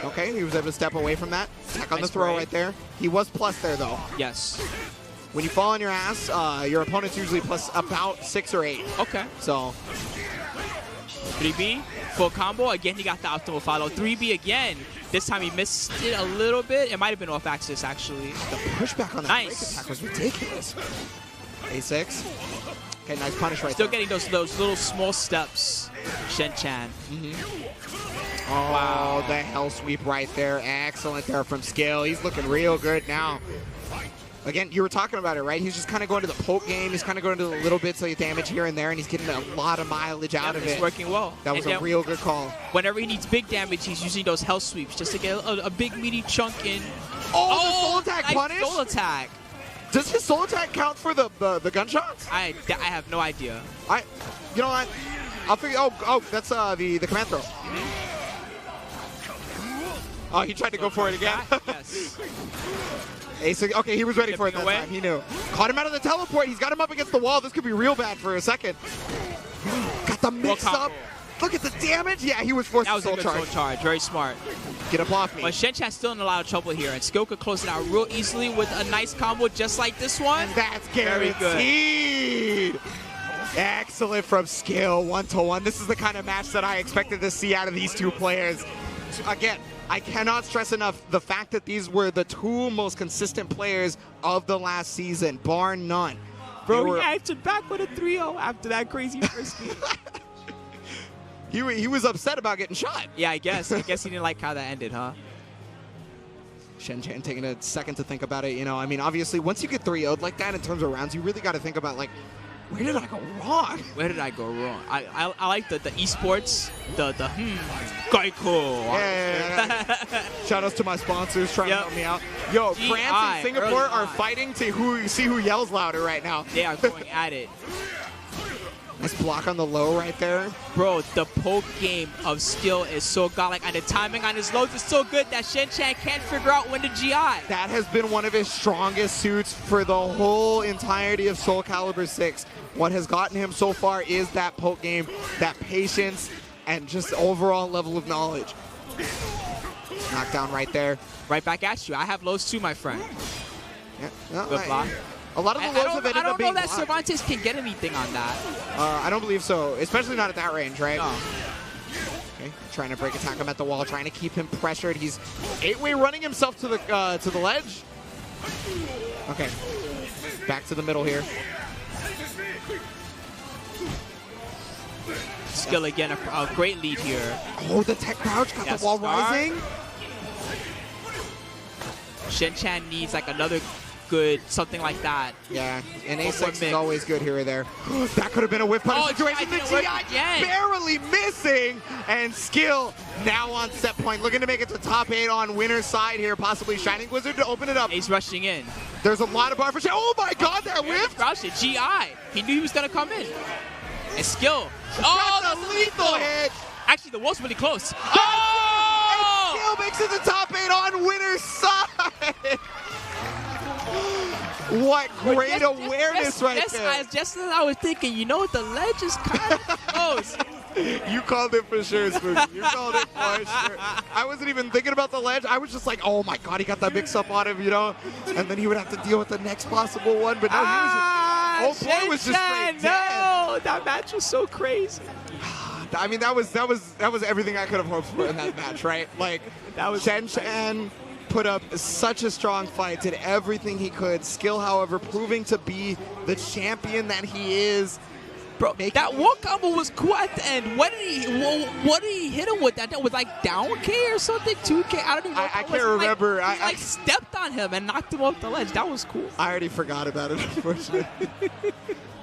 Okay, he was able to step away from that. Attack on the throw right there. He was plus there, though. Yes. When you fall on your ass, your opponent's usually plus about 6 or 8. Okay. So 3B, full combo. Again, he got the optimal follow. 3B again. This time he missed it a little bit. It might have been off axis, actually. The pushback on that break attack was ridiculous. A6. Okay, nice punish right Still there. getting those little small steps, Shin-Chan. Oh, wow. The hell sweep right there. Excellent there from Skill. He's looking real good now. Again, you were talking about it, right? He's just kind of going to the poke game. He's kind of going to the little bits of damage here and there, and he's getting a lot of mileage out of it. It's working well. That was a real good call. Whenever he needs big damage, he's using those hell sweeps just to get a big meaty chunk in. Oh, the soul attack nice punish? Soul attack. Does his soul attack count for the gunshots? I have no idea. You know what? I'll figure. Oh, that's the command throw. Oh, he tried to go for it again. Yes. A6, okay, he was ready for it that time. He knew. Caught him out of the teleport. He's got him up against the wall. This could be real bad for a second. Got the mix up. Look at the damage. Yeah, he was forced to soul charge. That was a good soul charge. Very smart. Get up off me. But Shin-Chan's still in a lot of trouble here, and Skill could close it out real easily with a nice combo just like this one. And that's guaranteed. Excellent from Skill, 1-to-1. This is the kind of match that I expected to see out of these two players. Again, I cannot stress enough the fact that these were the 2 most consistent players of the last season, bar none. Bro, he had to back with a 3-0 after that crazy first game. He was upset about getting shot. Yeah, I guess. I guess he didn't like how that ended, huh? Shin-Chan taking a second to think about it. You know, I mean, obviously, once you get 3-0'd like that in terms of rounds, you really got to think about, like, where did I go wrong? Where did I go wrong? I like the esports, Geico. Yeah. Shout outs to my sponsors trying to help me out. Yo, France and Singapore are fighting to see who yells louder right now. They are going at it. Nice block on the low right there. Bro, the poke game of skill is so godlike, and the timing on his loads is so good that Shen-Chan can't figure out when to GI. That has been one of his strongest suits for the whole entirety of Soul Calibur 6. What has gotten him so far is that poke game, that patience, and just overall level of knowledge. Knockdown right there. Right back at you. I have lows too, my friend. Yeah, no, Good block. A lot of the lows have ended up being I don't know that blocked. Cervantes can get anything on that. I don't believe so, especially not at that range, right? No. Okay, trying to break attack him at the wall, trying to keep him pressured. He's 8-way running himself to the ledge. Okay, back to the middle here. Skill again, a great lead here. Oh, the tech crouch got the wall rising. Shen-Chan needs like another good something like that. Yeah, and A6 is always good here or there. That could have been a whiff punish situation. The GI barely missing, and Skill now on set point, looking to make it to top 8 on winner's side here, possibly Shining Wizard to open it up. He's rushing in. There's a lot of bar for Oh my God, that whiff! GI. He knew he was gonna come in. And Skill. Oh, that's a lethal hit! Actually, the wall's really close. Oh! And Skill makes it to top 8 on winner's side! What great awareness right there. Just as I was thinking, you know what, the ledge is kind of close. You called it for sure, Spooky. You called it for sure. I wasn't even thinking about the ledge. I was just like, oh my God, he got that mix up on him, you know? And then he would have to deal with the next possible one. But no, he was just, boy was just straight dead. No, that match was so crazy. I mean, that was everything I could have hoped for in that match, right? Like, that was Shen-Chan put up such a strong fight, did everything he could. Skill, however, proving to be the champion that he is. Bro, that one combo was cool at the end. What did he hit him with? That was like down K or something, 2K. I don't even know. I can't remember. He like stepped on him and knocked him off the ledge. That was cool. I already forgot about it, unfortunately.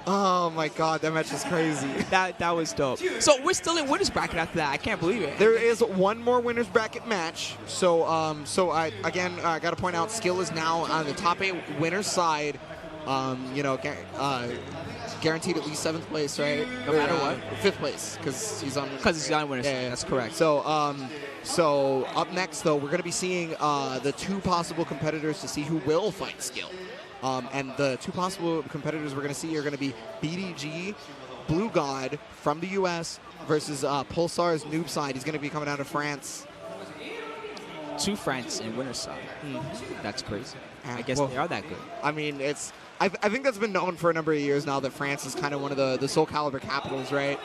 Oh my God, that match is crazy. That was dope. So we're still in winners bracket after that. I can't believe it. There is one more winners bracket match. So I got to point out, Skill is now on the top 8 winners side. You know, guaranteed at least 7th place, right? No matter what. 5th place, because he's on. Because he's on winners. Yeah, that's correct. So up next though, we're gonna be seeing the 2 possible competitors to see who will fight Skill. And the 2 possible competitors we're going to see are going to be BDG, Blue God from the U.S. versus Pulsar's Noob side. He's going to be coming out of France. 2 France in winner's side. That's crazy. I guess they are that good. I mean, I think that's been known for a number of years now that France is kind of one of the Soul Calibur capitals, right?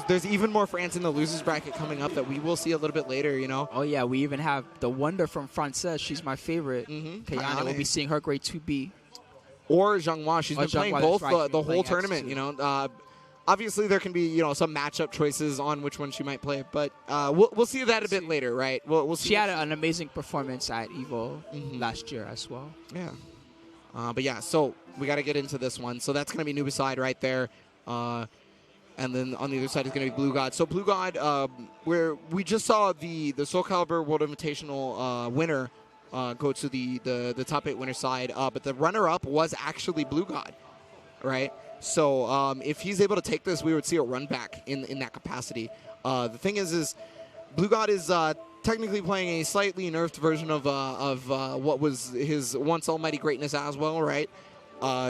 There's even more France in the losers bracket coming up that we will see a little bit later, you know? Oh, yeah. We even have the Wonder from Frances. She's my favorite. Kayane, we'll be seeing her grade 2B. Or Zhanghua. She's been playing both the whole tournament, you know? Obviously, there can be, you know, some matchup choices on which one she might play, but we'll see that a bit later, right? We'll see. She had an amazing performance at EVO last year as well. Yeah. But yeah, so we got to get into this one. So that's going to be Noob side right there. And then on the other side is going to be Blue God. So Blue God, where we just saw the Soul Calibur World Invitational winner go to the top 8 winner side, but the runner-up was actually Blue God, right? So if he's able to take this, we would see a run back in that capacity. The thing is Blue God is technically playing a slightly nerfed version of what was his once almighty greatness as well, right?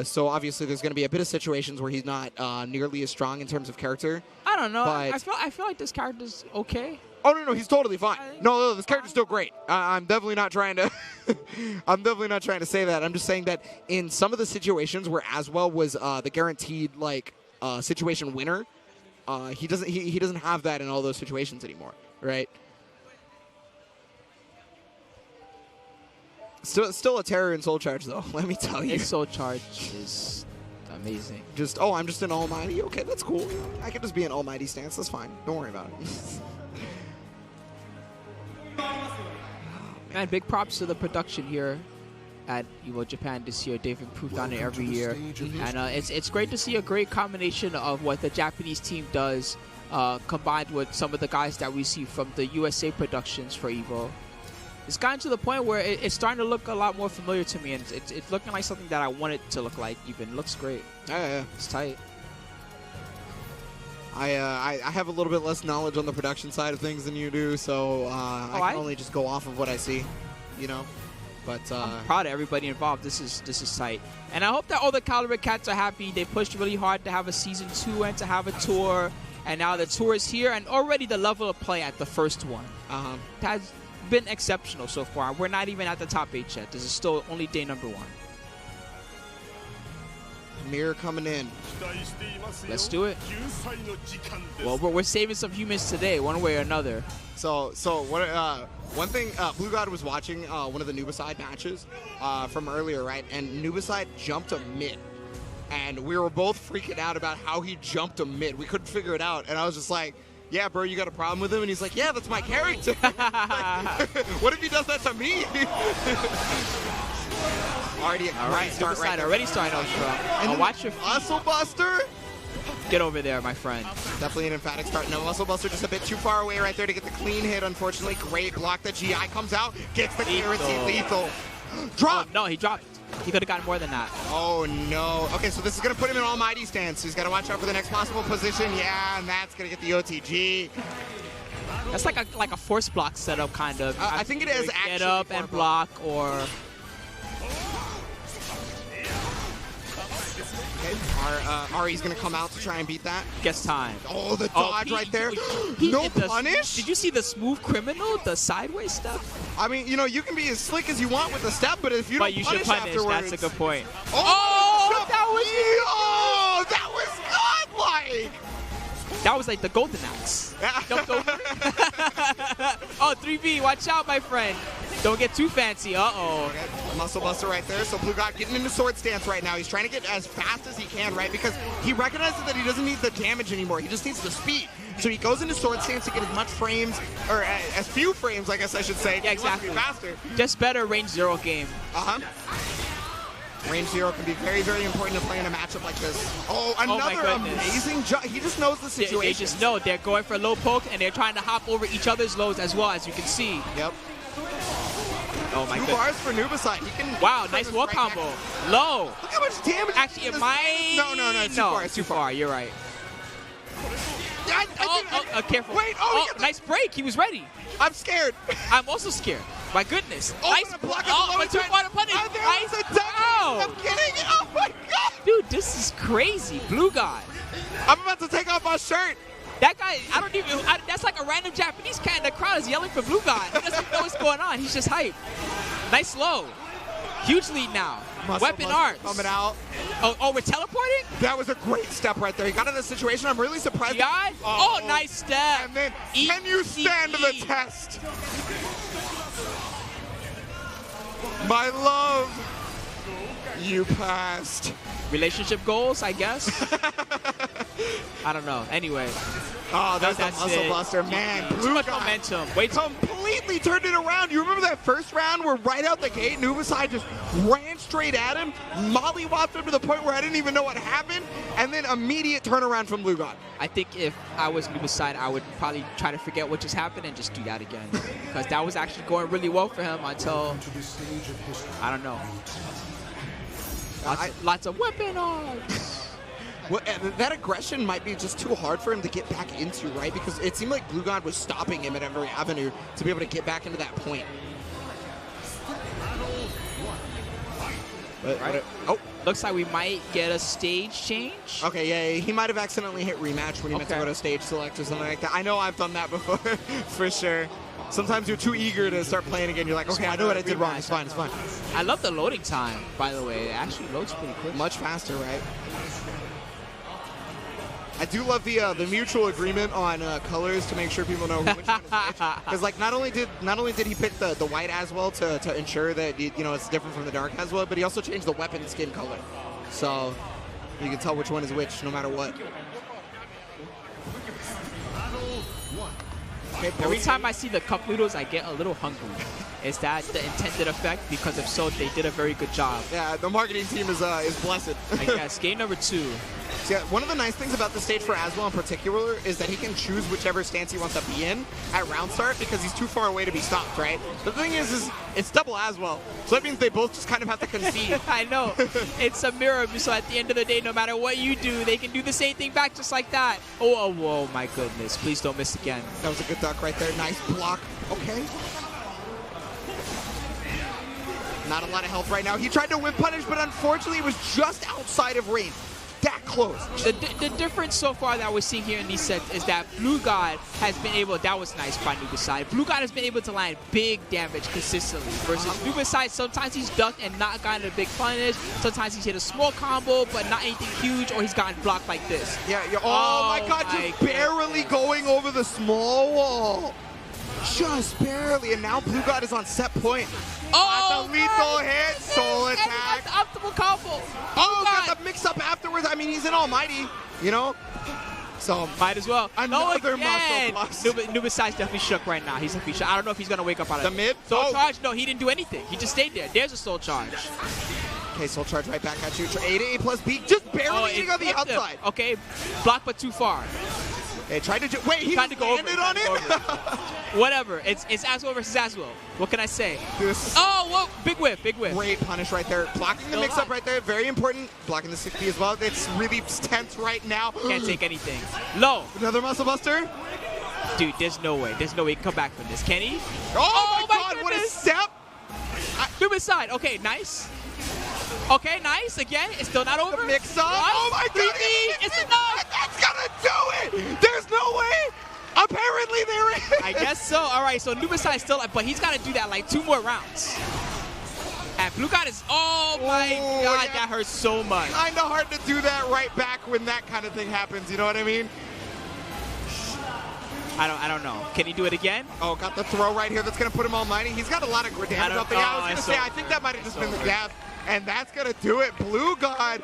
So obviously there's going to be a bit of situations where he's not nearly as strong in terms of character. I don't know. I feel like this character's okay. Oh no, he's totally fine. No, this character's still great. I'm definitely not trying to. I'm definitely not trying to say that. I'm just saying that in some of the situations where Aswell was the guaranteed situation winner, he doesn't have that in all those situations anymore, right? Still a terror in Soul Charge though. Let me tell you. His Soul Charge is amazing. I'm just an almighty. Okay, that's cool. I can just be an almighty stance. That's fine. Don't worry about it. Man, big props to the production here at EVO Japan this year. They've improved on it every year. And it's great to see a great combination of what the Japanese team does combined with some of the guys that we see from the USA productions for EVO. It's gotten to the point where it's starting to look a lot more familiar to me, and it's looking like something that I want it to look like even. It looks great. Yeah. It's tight. I have a little bit less knowledge on the production side of things than you do, so I can only just go off of what I see, you know. But I'm proud of everybody involved. This is tight, and I hope that all the Calibur cats are happy. They pushed really hard to have a season 2 and to have a tour, and now the tour is here, and already the level of play at the first one has been exceptional so far. We're not even at the top 8 yet. This is still only day number 1. Mirror coming in. Let's do it. Well, we're saving some humans today, one way or another. So what? One thing, Blue God was watching one of the Nubicide matches from earlier, right? And Nubicide jumped a mid, and we were both freaking out about how he jumped a mid. We couldn't figure it out, and I was just like, "Yeah, bro, you got a problem with him?" And he's like, "Yeah, that's my character." What if he does that to me? Already a great start right there. Already starting off strong. And watch your feet. Muscle Buster. Get over there, my friend. Definitely an emphatic start. No, Muscle Buster just a bit too far away right there to get the clean hit, unfortunately. Great block. The GI comes out, gets the clearance. Lethal. Drop. Oh, no, he dropped. He could have gotten more than that. Oh, no. Okay, so this is going to put him in almighty stance. So he's got to watch out for the next possible position. Yeah, and that's going to get the OTG. That's like a force block setup, kind of. I think it is actually get up and block, or... Okay. Ari's going to come out to try and beat that. Gets time. Oh, the dodge right there. No punish? Did you see the smooth criminal, the sideways step? I mean, you know, you can be as slick as you want with the step, but if you don't punish afterwards... That's a good point. Oh, that was godlike! That was like the golden axe. Oh, 3B, watch out, my friend. Don't get too fancy. Uh-oh. Okay. Muscle Buster right there. So Blue God getting into sword stance right now. He's trying to get as fast as he can, right? Because he recognizes that he doesn't need the damage anymore. He just needs the speed. So he goes into sword stance to get as much frames, or as few frames, I guess I should say. Yeah, exactly. He wants to be faster. Just better range 0 game. Range 0 can be very, very important to play in a matchup like this. Oh, another amazing jump. He just knows the situation. They just know. They're going for low poke, and they're trying to hop over each other's lows as well, as you can see. Yep. Oh my god. 2 bars for Nubicide. He can. Wow, nice wall combo. Low. Look how much damage. Actually, it might. No, it's too far. You're right. Careful. Wait. Nice break. He was ready. I'm scared. I'm also scared. My goodness. Oh, nice block. But too far to punish. Nice. I'm kidding. Oh my god. Dude, this is crazy. Blue God. I'm about to take off my shirt. That guy, that's like a random Japanese cat in the crowd is yelling for Blue God. He doesn't know what's going on. He's just hyped. Nice low. Huge lead now. Weapon arts. Coming out. Oh, we're teleporting? That was a great step right there. He got in the situation. I'm really surprised. Oh, nice step. And then, can you stand the test? My love, you passed. Relationship goals, I guess. I don't know. Anyway. Oh, that's a Muscle Buster. Man, too much momentum. Completely turned it around. You remember that first round where right out the gate, Nubicide just ran straight at him, mollywopped him to the point where I didn't even know what happened, and then immediate turnaround from Blue God. I think if I was Nubicide, I would probably try to forget what just happened and just do that again. Because that was actually going really well for him until, I don't know. Lots of weapon arts. Well, that aggression might be just too hard for him to get back into, right? Because it seemed like Blue God was stopping him at every avenue to be able to get back into that point. Looks like we might get a stage change. Okay, yeah, he might have accidentally hit rematch when he meant to go to stage select or something like that. I know I've done that before, for sure. Sometimes you're too eager to start playing again. You're like, okay, I know what I did wrong. It's fine, it's fine. I love the loading time, by the way. It actually loads pretty quick. Much faster, right? I do love the mutual agreement on colors to make sure people know which one is which. Because like not only did he pick the white as well to ensure that it's different from the dark as well, but he also changed the weapon skin color, so you can tell which one is which no matter what. Okay, every time I see the cup noodles, I get a little hungry. Is that the intended effect? Because if so, they did a very good job. Yeah, the marketing team is blessed. I guess. Game number 2. So, yeah, one of the nice things about the stage for Aswell in particular is that he can choose whichever stance he wants to be in at round start because he's too far away to be stopped, right? The thing is it's double Aswell, so that means they both just kind of have to concede. I know. It's a mirror, so at the end of the day, no matter what you do, they can do the same thing back just like that. Oh, whoa, my goodness. Please don't miss again. That was a good duck right there. Nice block. Okay. Not a lot of health right now. He tried to whip punish, but unfortunately it was just outside of range. That close. The difference so far that we're seeing here in these sets is that Blue God has been able, that was nice by Nubicide. Blue God has been able to land big damage consistently versus Nubicide, sometimes he's ducked and not gotten a big punish. Sometimes he's hit a small combo, but not anything huge, or he's gotten blocked like this. Yeah, oh my God, just barely going over the small wall. Just barely, and now Blue God is on set point. Oh, the lethal hit, soul attack. And the optimal combo. Oh, got the mix up afterwards. I mean, he's an almighty, you know? So, might as well. Another muscle plus. Nubicide's definitely shook right now. He's definitely shook. I don't know if he's going to wake up out of the mid. Soul charge? No, he didn't do anything. He just stayed there. There's a soul charge. Okay, soul charge right back at you. A to A plus B, just barely getting on the outside. Okay, block but too far. They tried to wait, he landed on it? Whatever. It's Aswell versus Aswell. What can I say? This whoa, big whip, big whip. Great punish right there. Blocking the mix-up right there, very important. Blocking the 6B as well. It's really tense right now. Can't take anything. Low. Another muscle buster. Dude, there's no way. There's no way he can come back from this. Can he? Oh my God, what a step. Nubicide. Okay, nice. Okay, nice. Again, it's still not over. The mix-up. Oh my God. It's enough. That's gonna do it. There's no way. Apparently there is. I guess so. All right, so Nubicide's still, but he's got to do that like 2 more rounds. And Blue God is, oh my God, that hurts so much. Kind of hard to do that right back when that kind of thing happens. You know what I mean? I don't know. Can he do it again? Oh, got the throw right here. That's gonna put him almighty. He's got a lot of damage up there. I was gonna say, I think that might have just been the gap. And that's going to do it. Blue God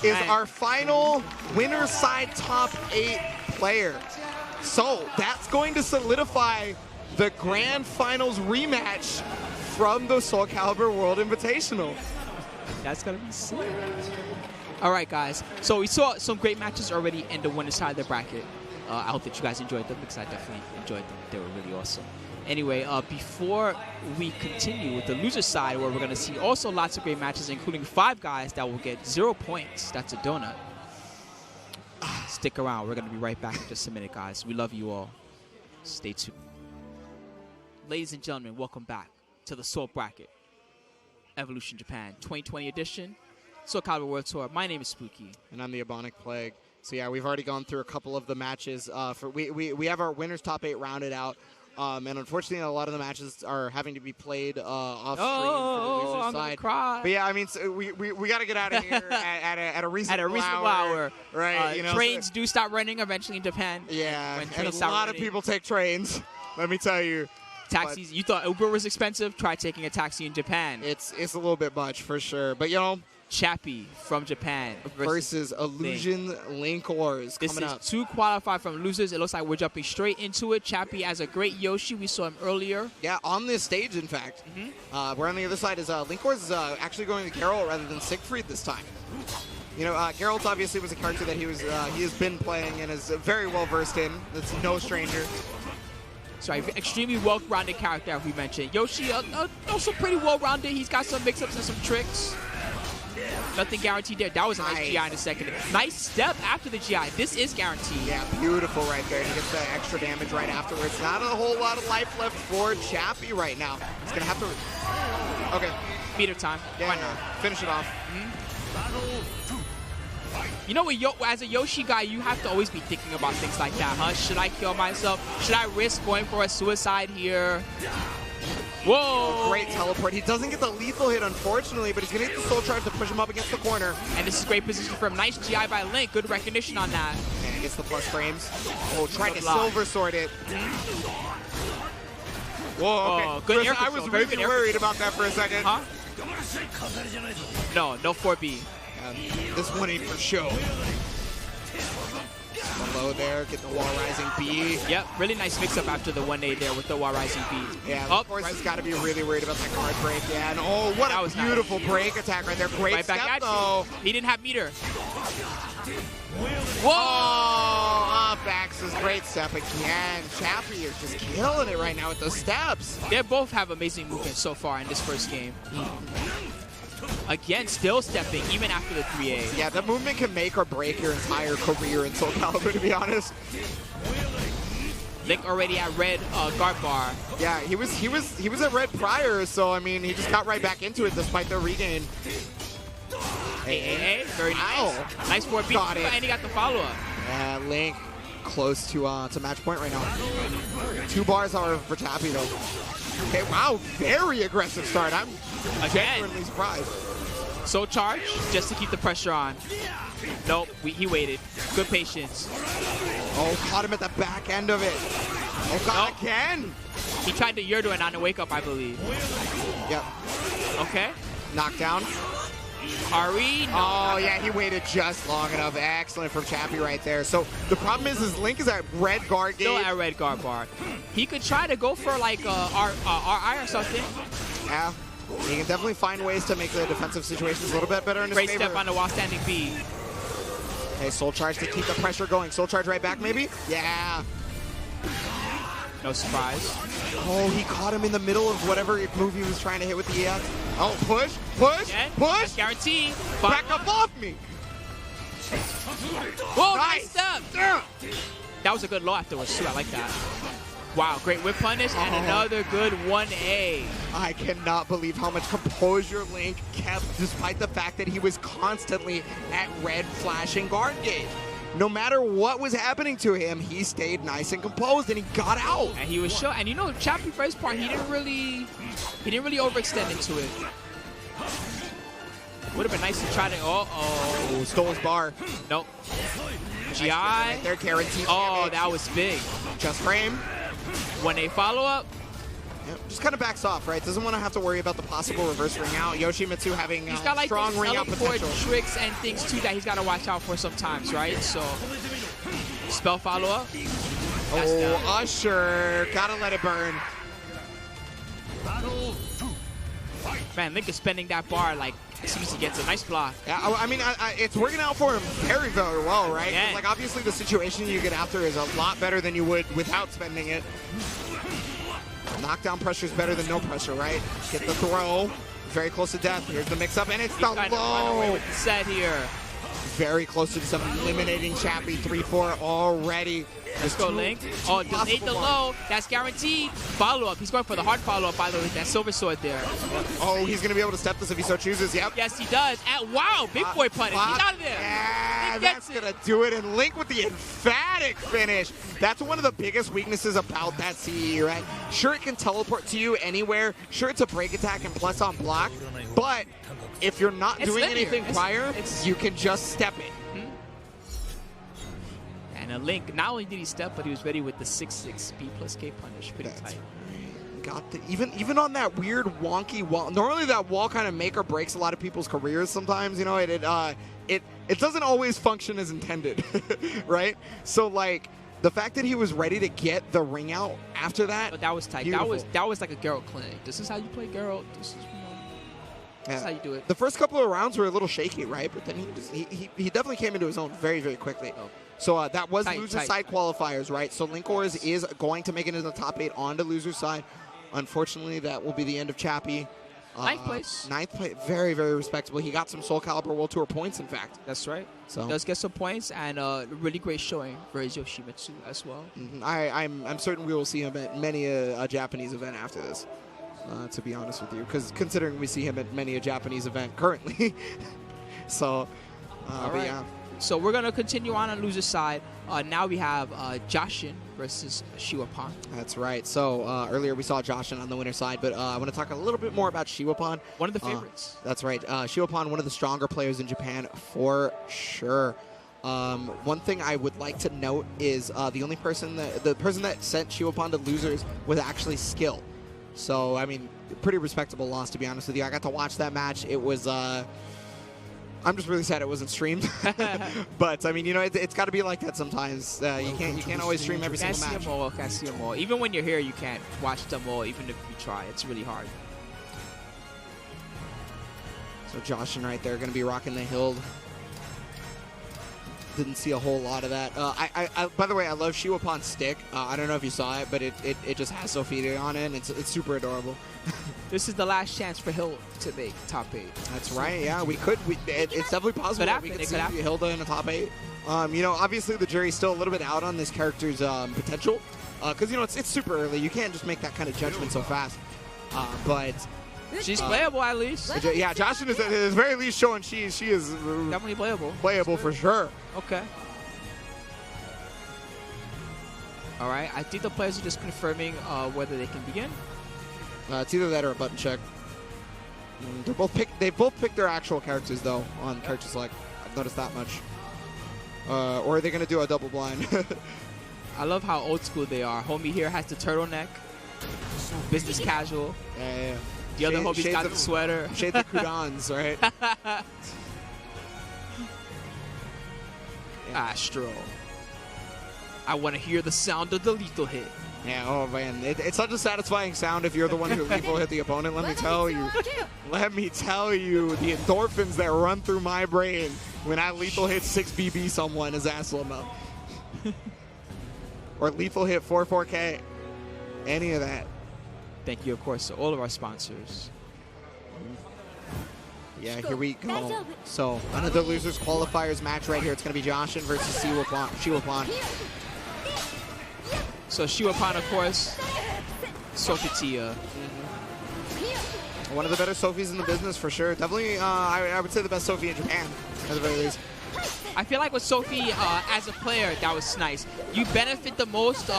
is our final winner's side top 8 player. So that's going to solidify the grand finals rematch from the Soul Calibur World Invitational. That's going to be sick. All right, guys. So we saw some great matches already in the winner's side of the bracket. I hope that you guys enjoyed them because I definitely enjoyed them. They were really awesome. Anyway, before we continue with the loser side, where we're going to see also lots of great matches, including 5 guys that will get 0 points. That's a donut. Stick around. We're going to be right back in just a minute, guys. We love you all. Stay tuned. Ladies and gentlemen, welcome back to the Soul Bracket. Evolution Japan 2020 edition. Soul Calibur World Tour. My name is Spooky. And I'm the Ebonic Plague. So yeah, we've already gone through a couple of the matches. We have our winners top 8 rounded out. And unfortunately, a lot of the matches are having to be played off screen for the loser I'm side. Cry. But yeah, I mean, so we got to get out of here at a reasonable hour. Right? You know, trains do stop running eventually in Japan. Yeah, and a lot of people take trains. Let me tell you. Taxis. You thought Uber was expensive? Try taking a taxi in Japan. It's a little bit much for sure. But you know. Chappie from Japan versus Illusion Link Wars coming up. This is 2 qualified from losers. It looks like we're jumping straight into it. Chappie has a great Yoshi. We saw him earlier. Yeah, on this stage, in fact. We're on the other side. Link Wars is actually going to Geralt rather than Siegfried this time. You know, Geralt obviously was a character that he has been playing and is very well versed in. That's no stranger. Sorry, extremely well-rounded character, as we mentioned. Yoshi also pretty well-rounded. He's got some mix-ups and some tricks. Nothing guaranteed there. That was a nice GI in the second. Nice step after the GI. This is guaranteed. Yeah, beautiful right there. He gets that extra damage right afterwards. Not a whole lot of life left for Chappie right now. He's going to have to... Okay. Meter time. Yeah, why not? Finish it off. You know what, as a Yoshi guy, you have to always be thinking about things like that, huh? Should I kill myself? Should I risk going for a suicide here? Whoa! Great teleport. He doesn't get the lethal hit, unfortunately, but he's going to get the soul charge to push him up against the corner. And this is great position for him. Nice GI by Link. Good recognition on that. And he gets the plus frames. Oh, trying to silver sword it. Whoa, okay. Oh, good air control. I was really worried about that for a second. Huh? No 4B. This one ain't for show. Below there, get the wall rising B. Yep, really nice mix-up after the 1A there with the wall rising B. Yeah, of course he's got to be really worried about that card break. Yeah, and oh, what a beautiful break attack right there. Great step, though. He didn't have meter. Whoa! Up Ax's great step again. Chappie, you're just killing it right now with those steps. They both have amazing movement so far in this first game. Again, still stepping, even after the 3A. Yeah, the movement can make or break your entire career in Soul Calibur, to be honest. Link already at red guard bar. Yeah, he was at red prior, so I mean, he just got right back into it despite the regain. Hey, very nice. Ow. Nice 4B. Got it. And he got the follow-up. Yeah, Link close to match point right now. 2 bars, however, for Chappie, though. Okay, wow, very aggressive start. I'm genuinely surprised. So charge, just to keep the pressure on. Nope, he waited. Good patience. Oh, caught him at the back end of it. Oh, God, nope. Again. He tried to Yurdo and on the wake up, I believe. Yep. Okay. Knockdown. Ari, no. Oh, yeah, he waited just long enough. Excellent from Chappie right there. So the problem is Link is at red guard gate. Still at red guard bar. He could try to go for like RI or something. Yeah, he can definitely find ways to make the defensive situations a little bit better in his favor. favor. Great step on the wall standing B. Okay, Soul Charge to keep the pressure going. Soul Charge right back, maybe? Yeah. No surprise. Oh, he caught him in the middle of whatever move he was trying to hit with the EX. Oh, push, push. That's guaranteed. Back up off me. Whoa, nice step. That was a good low afterwards, too. I like that. Wow, great whip punish and another good 1A. I cannot believe how much composure Link kept despite the fact that he was constantly at red flashing guard gate. No matter what was happening to him, he stayed nice and composed, and he got out. And he was sure. And you know, Chappie for his part, he didn't really overextend into it. Would have been nice to try to. Oh, stole his bar. Nope. GI. Right there, guaranteed. Oh, that was big. Just frame. 1A follow up. Yep, just kind of backs off, right? Doesn't want to have to worry about the possible reverse ring out. Yoshimitsu having he's got, like, strong ring out potential. Tricks and things too that he's got to watch out for sometimes, right? So, spell follow up. Oh, Usher, gotta let it burn. Man, Link is spending that bar like as soon as he gets a nice block. Yeah, I mean, it's working out for him very, very well, right? Yeah. Like, obviously, the situation you get after is a lot better than you would without spending it. Knockdown pressure is better than no pressure, right? Get the throw. Very close to death. Here's the mix-up, and it's the low. With the set here. Very close to some eliminating Chappie. 3-4 already. Let's go, Link. Oh, delayed the low. That's guaranteed. Follow-up. He's going for the hard follow-up, by the way. That silver sword there. Oh, he's going to be able to step this if he so chooses. Yep. Yes, he does. Wow, big boy punish. He's out of there. Yeah, that's going to do it. And Link with the emphatic finish. That's one of the biggest weaknesses about that CE, right? Sure, it can teleport to you anywhere. Sure, it's a break attack and plus on block. But if you're not doing anything prior, you can just step it. And a Link, not only did he step, but he was ready with the 6-6 B plus K punish. Pretty tight. Got the, even on that weird wonky wall. Normally that wall kind of make or breaks a lot of people's careers sometimes. You know, it doesn't always function as intended, right? So like the fact that he was ready to get the ring out after that. But that was tight. Beautiful. That was like a Geralt clinic. This is how you play Geralt. This is That's how you do it. The first couple of rounds were a little shaky, right? But then he definitely came into his own very, very quickly. Oh. So that was loser's side qualifiers, right? So Linkors is going to make it into the top 8 on the loser's side. Unfortunately, that will be the end of Chappie. Ninth place. Ninth place. Very, very respectable. He got some Soul Calibur World Tour points, in fact. That's right. So he does get some points and a really great showing for his Yoshimitsu as well. Mm-hmm. I'm certain we will see him at many a Japanese event after this, to be honest with you. Because considering we see him at many a Japanese event currently. So, but yeah. So we're going to continue on loser's side. Now we have Joshin versus Shiwapan. That's right. So earlier we saw Joshin on the winner's side, but I want to talk a little bit more about Shiwapan. One of the favorites. That's right. Shiwapan, one of the stronger players in Japan for sure. One thing I would like to note is the person that sent Shiwapan to losers was actually Skill. So, I mean, pretty respectable loss, to be honest with you. I got to watch that match. It was... I'm just really sad it wasn't streamed, but I mean, you know, it's got to be like that sometimes. You can't always stream every single match. Can't see them all. Even when you're here, you can't watch them all. Even if you try, it's really hard. So Joshin right there, going to be rocking the hill. didn't see a whole lot of that. I by the way, I love Shiwapan's stick. I don't know if you saw it, but it just has Sophia on it, and it's super adorable. This is the last chance for Hill to make top 8. That's right. Yeah, we could. It's definitely possible that we could see Hilda in the top 8. You know, obviously the jury's still a little bit out on this character's potential, because you know it's super early. You can't just make that kind of judgment so fast. But she's playable at least. Yeah, Joshin is at the very least showing she is definitely playable. Playable for sure. Okay. All right. I think the players are just confirming whether they can begin. It's either that or a button check. They both picked their actual characters though on character select. I've noticed that much. Or are they gonna do a double blind? I love how old school they are. Homie here has the turtleneck, business casual. Yeah. The other homie's got the sweater. Shade the Kudans, right? Astro. I want to hear the sound of the lethal hit. Yeah, oh man, it's such a satisfying sound if you're the one who lethal hit the opponent. Let me tell you, the endorphins that run through my brain when I lethal hit 6BB someone is ass limo. Or lethal hit 44K, any of that. Thank you, of course, to all of our sponsors. Yeah, here we go. So, another losers qualifiers match right here. It's going to be Joshin versus Shiwapan. So Shiwapan, of course, Sophia. One of the better Sophies in the business for sure. Definitely, I would say the best Sophie in Japan, at the very least. I feel like with Sophie, as a player, that was nice. You benefit the most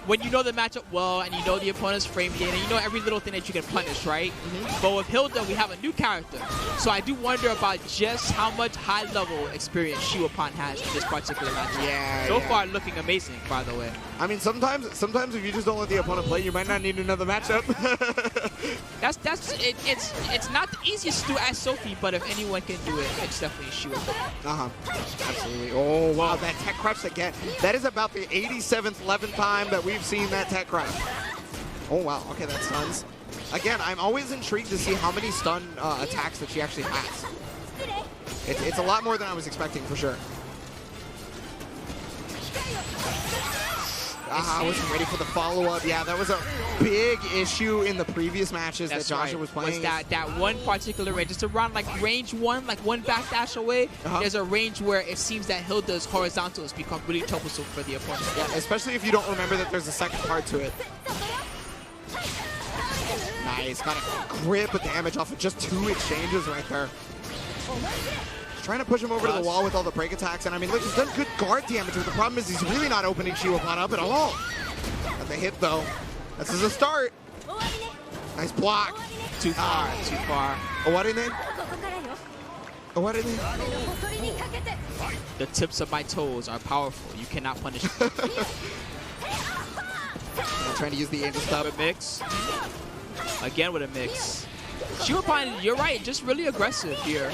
when you know the matchup well and you know the opponent's frame game and you know every little thing that you can punish, right? But with Hilda, we have a new character. So I do wonder about just how much high-level experience Shiwapan has in this particular matchup. Yeah. So far, looking amazing, by the way. I mean, sometimes if you just don't let the opponent play, you might not need another matchup. It's not the easiest to do as Sophie, but if anyone can do it, it's definitely Shiwapan. Absolutely. Oh wow, that tech crush again. That is about the 87th, 11th time that we've seen that tech crush. Oh wow. Okay, that stuns. Again, I'm always intrigued to see how many stun attacks that she actually has. It's a lot more than I was expecting for sure. I wasn't ready for the follow-up. Yeah, that was a big issue in the previous matches that Joshua was playing. Was that one particular range. It's around like range 1, like one backdash away. There's a range where it seems that Hilda's horizontals become really troublesome for the opponent. Yeah, especially if you don't remember that there's a second part to it. Nice, got a grip of damage off of just 2 exchanges right there. Trying to push him over to the wall with all the break attacks, and I mean, look, he's done good guard damage, but the problem is he's really not opening Shiwapan up at all. Got the hit, though. This is a start. Nice block. Too far, too far. What in it? What in it? The tips of my toes are powerful. You cannot punish me. Trying to use the angel stop. With mix. Again with a mix. Shiwapan, you're right, just really aggressive here.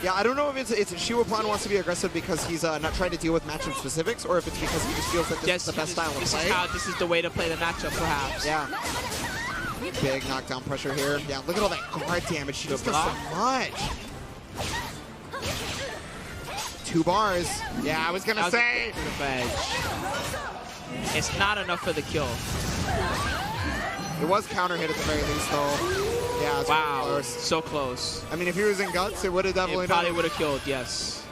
Yeah, I don't know if it's Shiwapan wants to be aggressive because he's not trying to deal with matchup specifics, or if it's because he just feels that this is the best style of play. This is the way to play the matchup, perhaps. Yeah. Big knockdown pressure here. Yeah, look at all that guard damage. She just does so much. 2 bars. Yeah, I was going to say. It's not enough for the kill. It was counter hit at the very least, though. Yeah, wow, close. So close. I mean, if he was in guts, it would have definitely done. Probably would have killed, yes.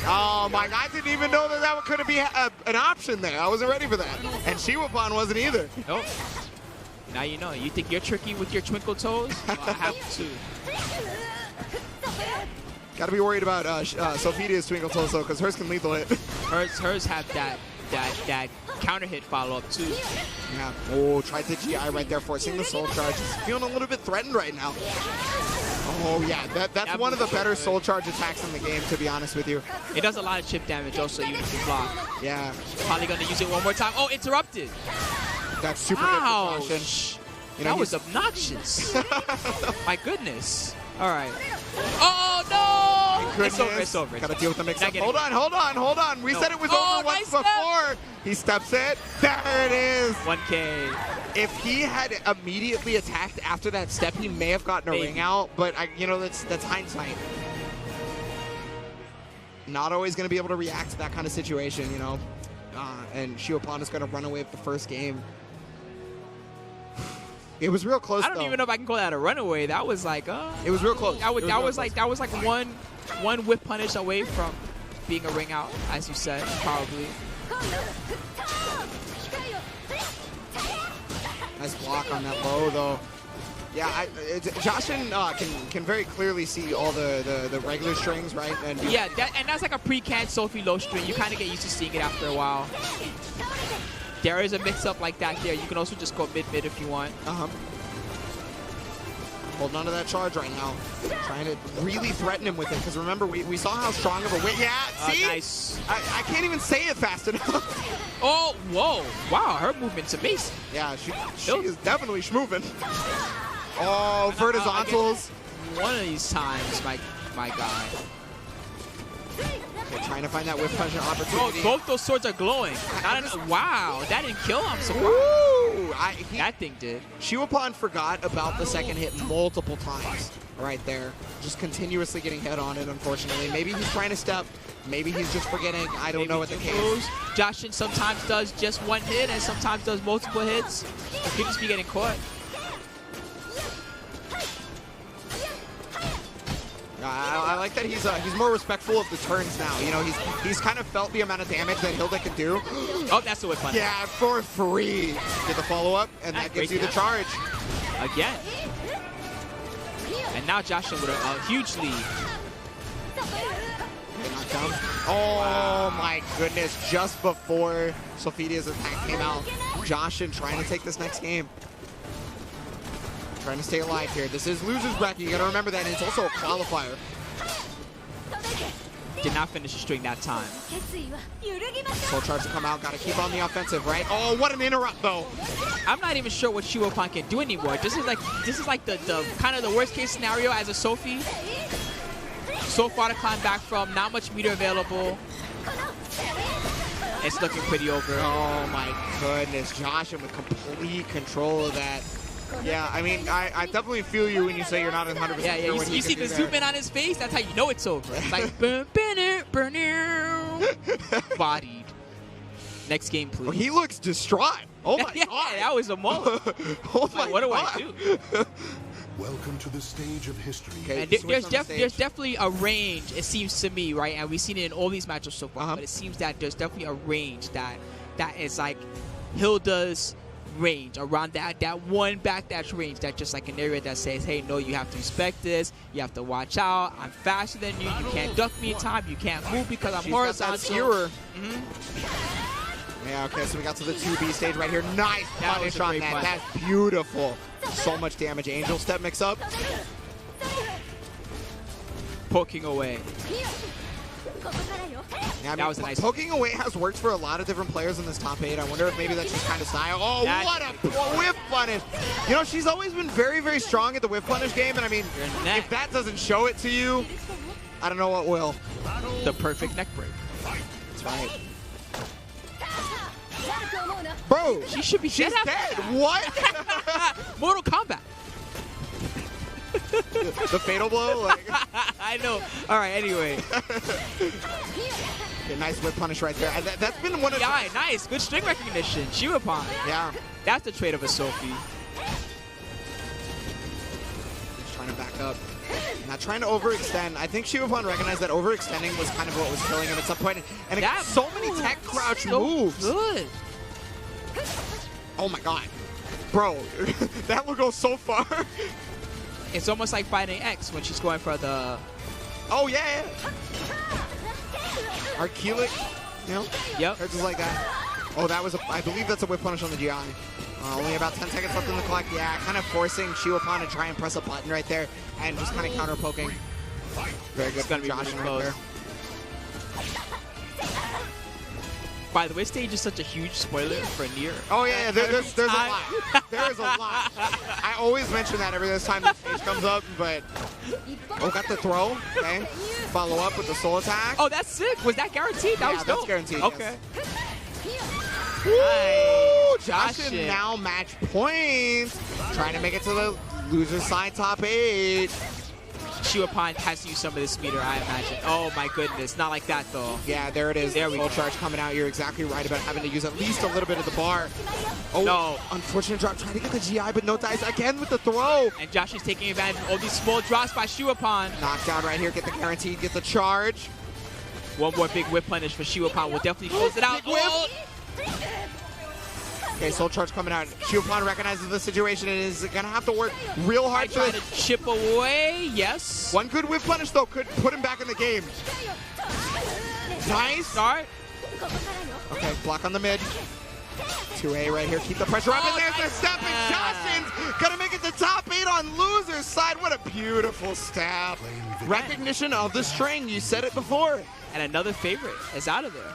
Oh my God, I didn't even know that could be an option there. I wasn't ready for that. And Shiwapan wasn't either. Nope. Now you know. You think you're tricky with your twinkle toes? Well, I have to. Got to be worried about Sophia's twinkle toes, though, because hers can lethal hit. Hers have that counter hit follow-up too. Yeah. Oh, tried the GI right there, forcing the soul charge. He's feeling a little bit threatened right now. Oh yeah, that's one of the better soul charge attacks in the game, to be honest with you. It does a lot of chip damage also, even if you block. Yeah. Probably gonna use it one more time. Oh, interrupted. That's super good precaution. You know, that was obnoxious. My goodness. All right. Oh no! goodness. It's over. Gotta deal with the mix-up. Not Hold on. We said it was over once nice before. He steps it. There it is. 1K. If he had immediately attacked after that step, he may have gotten a ring out. But that's hindsight. Not always going to be able to react to that kind of situation, you know. And Shiopon is going to run away with the first game. It was real close. I don't even know if I can call that a runaway. That was like, it was real close. That was like one whip punish away from being a ring out, as you said, probably. Nice block on that low, though. Yeah, Joshin can very clearly see all the regular strings, right? And yeah, that's like a pre-canned Sophie low string. You kind of get used to seeing it after a while. There is a mix-up like that there. You can also just go mid-mid if you want. Holding on to that charge right now. Trying to really threaten him with it. Because remember, we saw how strong of a win. Yeah, see? Nice. I can't even say it fast enough. Oh, whoa. Wow, her movement's amazing. Yeah, she is definitely schmoving. Oh, verticals. One of these times, my guy. Okay, trying to find that whip punch opportunity. Both those swords are glowing. Wow, that didn't kill him. So that thing did. Shiopon forgot about the second hit multiple times right there. Just continuously getting hit on it, unfortunately. Maybe he's trying to step. Maybe he's just forgetting. I don't know what the case is. Joshin sometimes does just one hit and sometimes does multiple hits. He could just be getting caught. I like that he's more respectful of the turns now. You know, he's kind of felt the amount of damage that Hilda can do. Oh, that's the whip punch. Yeah, for free. Get the follow-up, and that gives you the charge. Again. And now Joshin with a huge lead. Oh my goodness, just before Sophia's attack came out, Joshin trying to take this next game. Trying to stay alive here. This is loser's bracket. You gotta remember that. And it's also a qualifier. Did not finish the string that time. Soul charge to come out. Gotta keep on the offensive, right? Oh, what an interrupt though. I'm not even sure what Shiopon can do anymore. This is like the kind of the worst case scenario as a Sophie. So far to climb back from. Not much meter available. It's looking pretty over. Oh my goodness. Joshin with complete control of that. Yeah, I mean, I definitely feel you when you say you're not 100% yeah, sure. You see the zoom in on his face? That's how you know it's over. It's like, bodied. Next game, please. Well, he looks distraught. Oh my yeah, god. That was a moment. Oh my what do god. I do? Welcome to the stage of history. Okay, and there's definitely a range, it seems to me, right? And we've seen it in all these matchups so far, but it seems that there's definitely a range that is like Hilda's range, around that one backdash range, that's just like an area that says, hey, no, you have to respect this, you have to watch out, I'm faster than you, you can't duck me in time, you can't move because I'm horizontal. Yeah, okay, so we got to the 2B stage right here. Nice punish on that. That's beautiful. So much damage. Angel step mix up. Poking away. Yeah, I mean, that was a nice poking away has worked for a lot of different players in this top 8. I wonder if maybe that's just kind of style. Oh, what a whip punish. You know, she's always been very, very strong at the whip punish game. And I mean, if that doesn't show it to you, I don't know what will. The perfect neck break. That's right. Bro, she's dead. What? Mortal Kombat. The fatal blow? Like. I know. All right, anyway. Okay, nice whip punish right there. That's been one of yeah, nice. Good string recognition. Shiopon. Yeah. That's the trait of a Sophie. Just trying to back up. Not trying to overextend. I think Shiopon recognized that overextending was kind of what was killing him at some point. And it so many tech crouch moves. Good. Oh my god. Bro, that will go so far. It's almost like fighting X when she's going for the... Oh, yeah. Archelic, you know? Yep. Just like that. Oh, that was I believe that's a whip punish on the GI. Only about 10 seconds left in the clock. Yeah, kind of forcing Shiopon to try and press a button right there and just kind of counter poking. Very good from Josh right there. By the way, stage is such a huge spoiler for Nier. Oh yeah, there's a lot. There's a lot. I always mention that every time the stage comes up, but Oh, got the throw. Okay. Follow up with the soul attack. Oh, that's sick. Was that guaranteed? That was dope. That's guaranteed. Okay. Yes. Ooh, Joshin now match point. Trying to make it to the loser side top 8. Shiwapan has to use some of this meter, I imagine. Oh my goodness, not like that though. Yeah, there it is. There we go. Full charge coming out. You're exactly right about having to use at least a little bit of the bar. Oh, no. Unfortunate drop. Trying to get the GI, but no dice again with the throw. And Josh is taking advantage of all these small drops by Shiwapan. Knockdown right here. Get the guaranteed. Get the charge. One more big whip punish for Shiwapan will definitely close it out. Big whip. Oh. Okay, soul charge coming out. Shiwapan recognizes the situation and is going to have to work real hard Trying to chip away. Yes. One good whip punish, though, could put him back in the game. Nice. Start. Okay, block on the mid. 2A right here. Keep the pressure up. And there's the step. And Joshin's going to make it to top 8 on loser's side. What a beautiful stab. Recognition of the string. You said it before. And another favorite is out of there.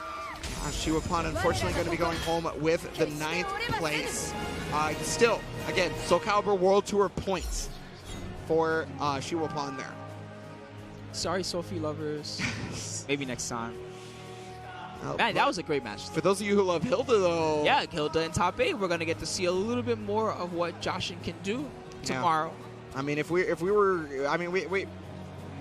Shiwapan unfortunately going to be going home with the 9th place. Still, again, Soul Calibur World Tour points for Shiwapan there. Sorry, Sophie lovers. Maybe next time. Man, that was a great match. For those of you who love Hilda, though. Yeah, Hilda in top 8. We're going to get to see a little bit more of what Joshin can do tomorrow. I mean, if we were, I mean,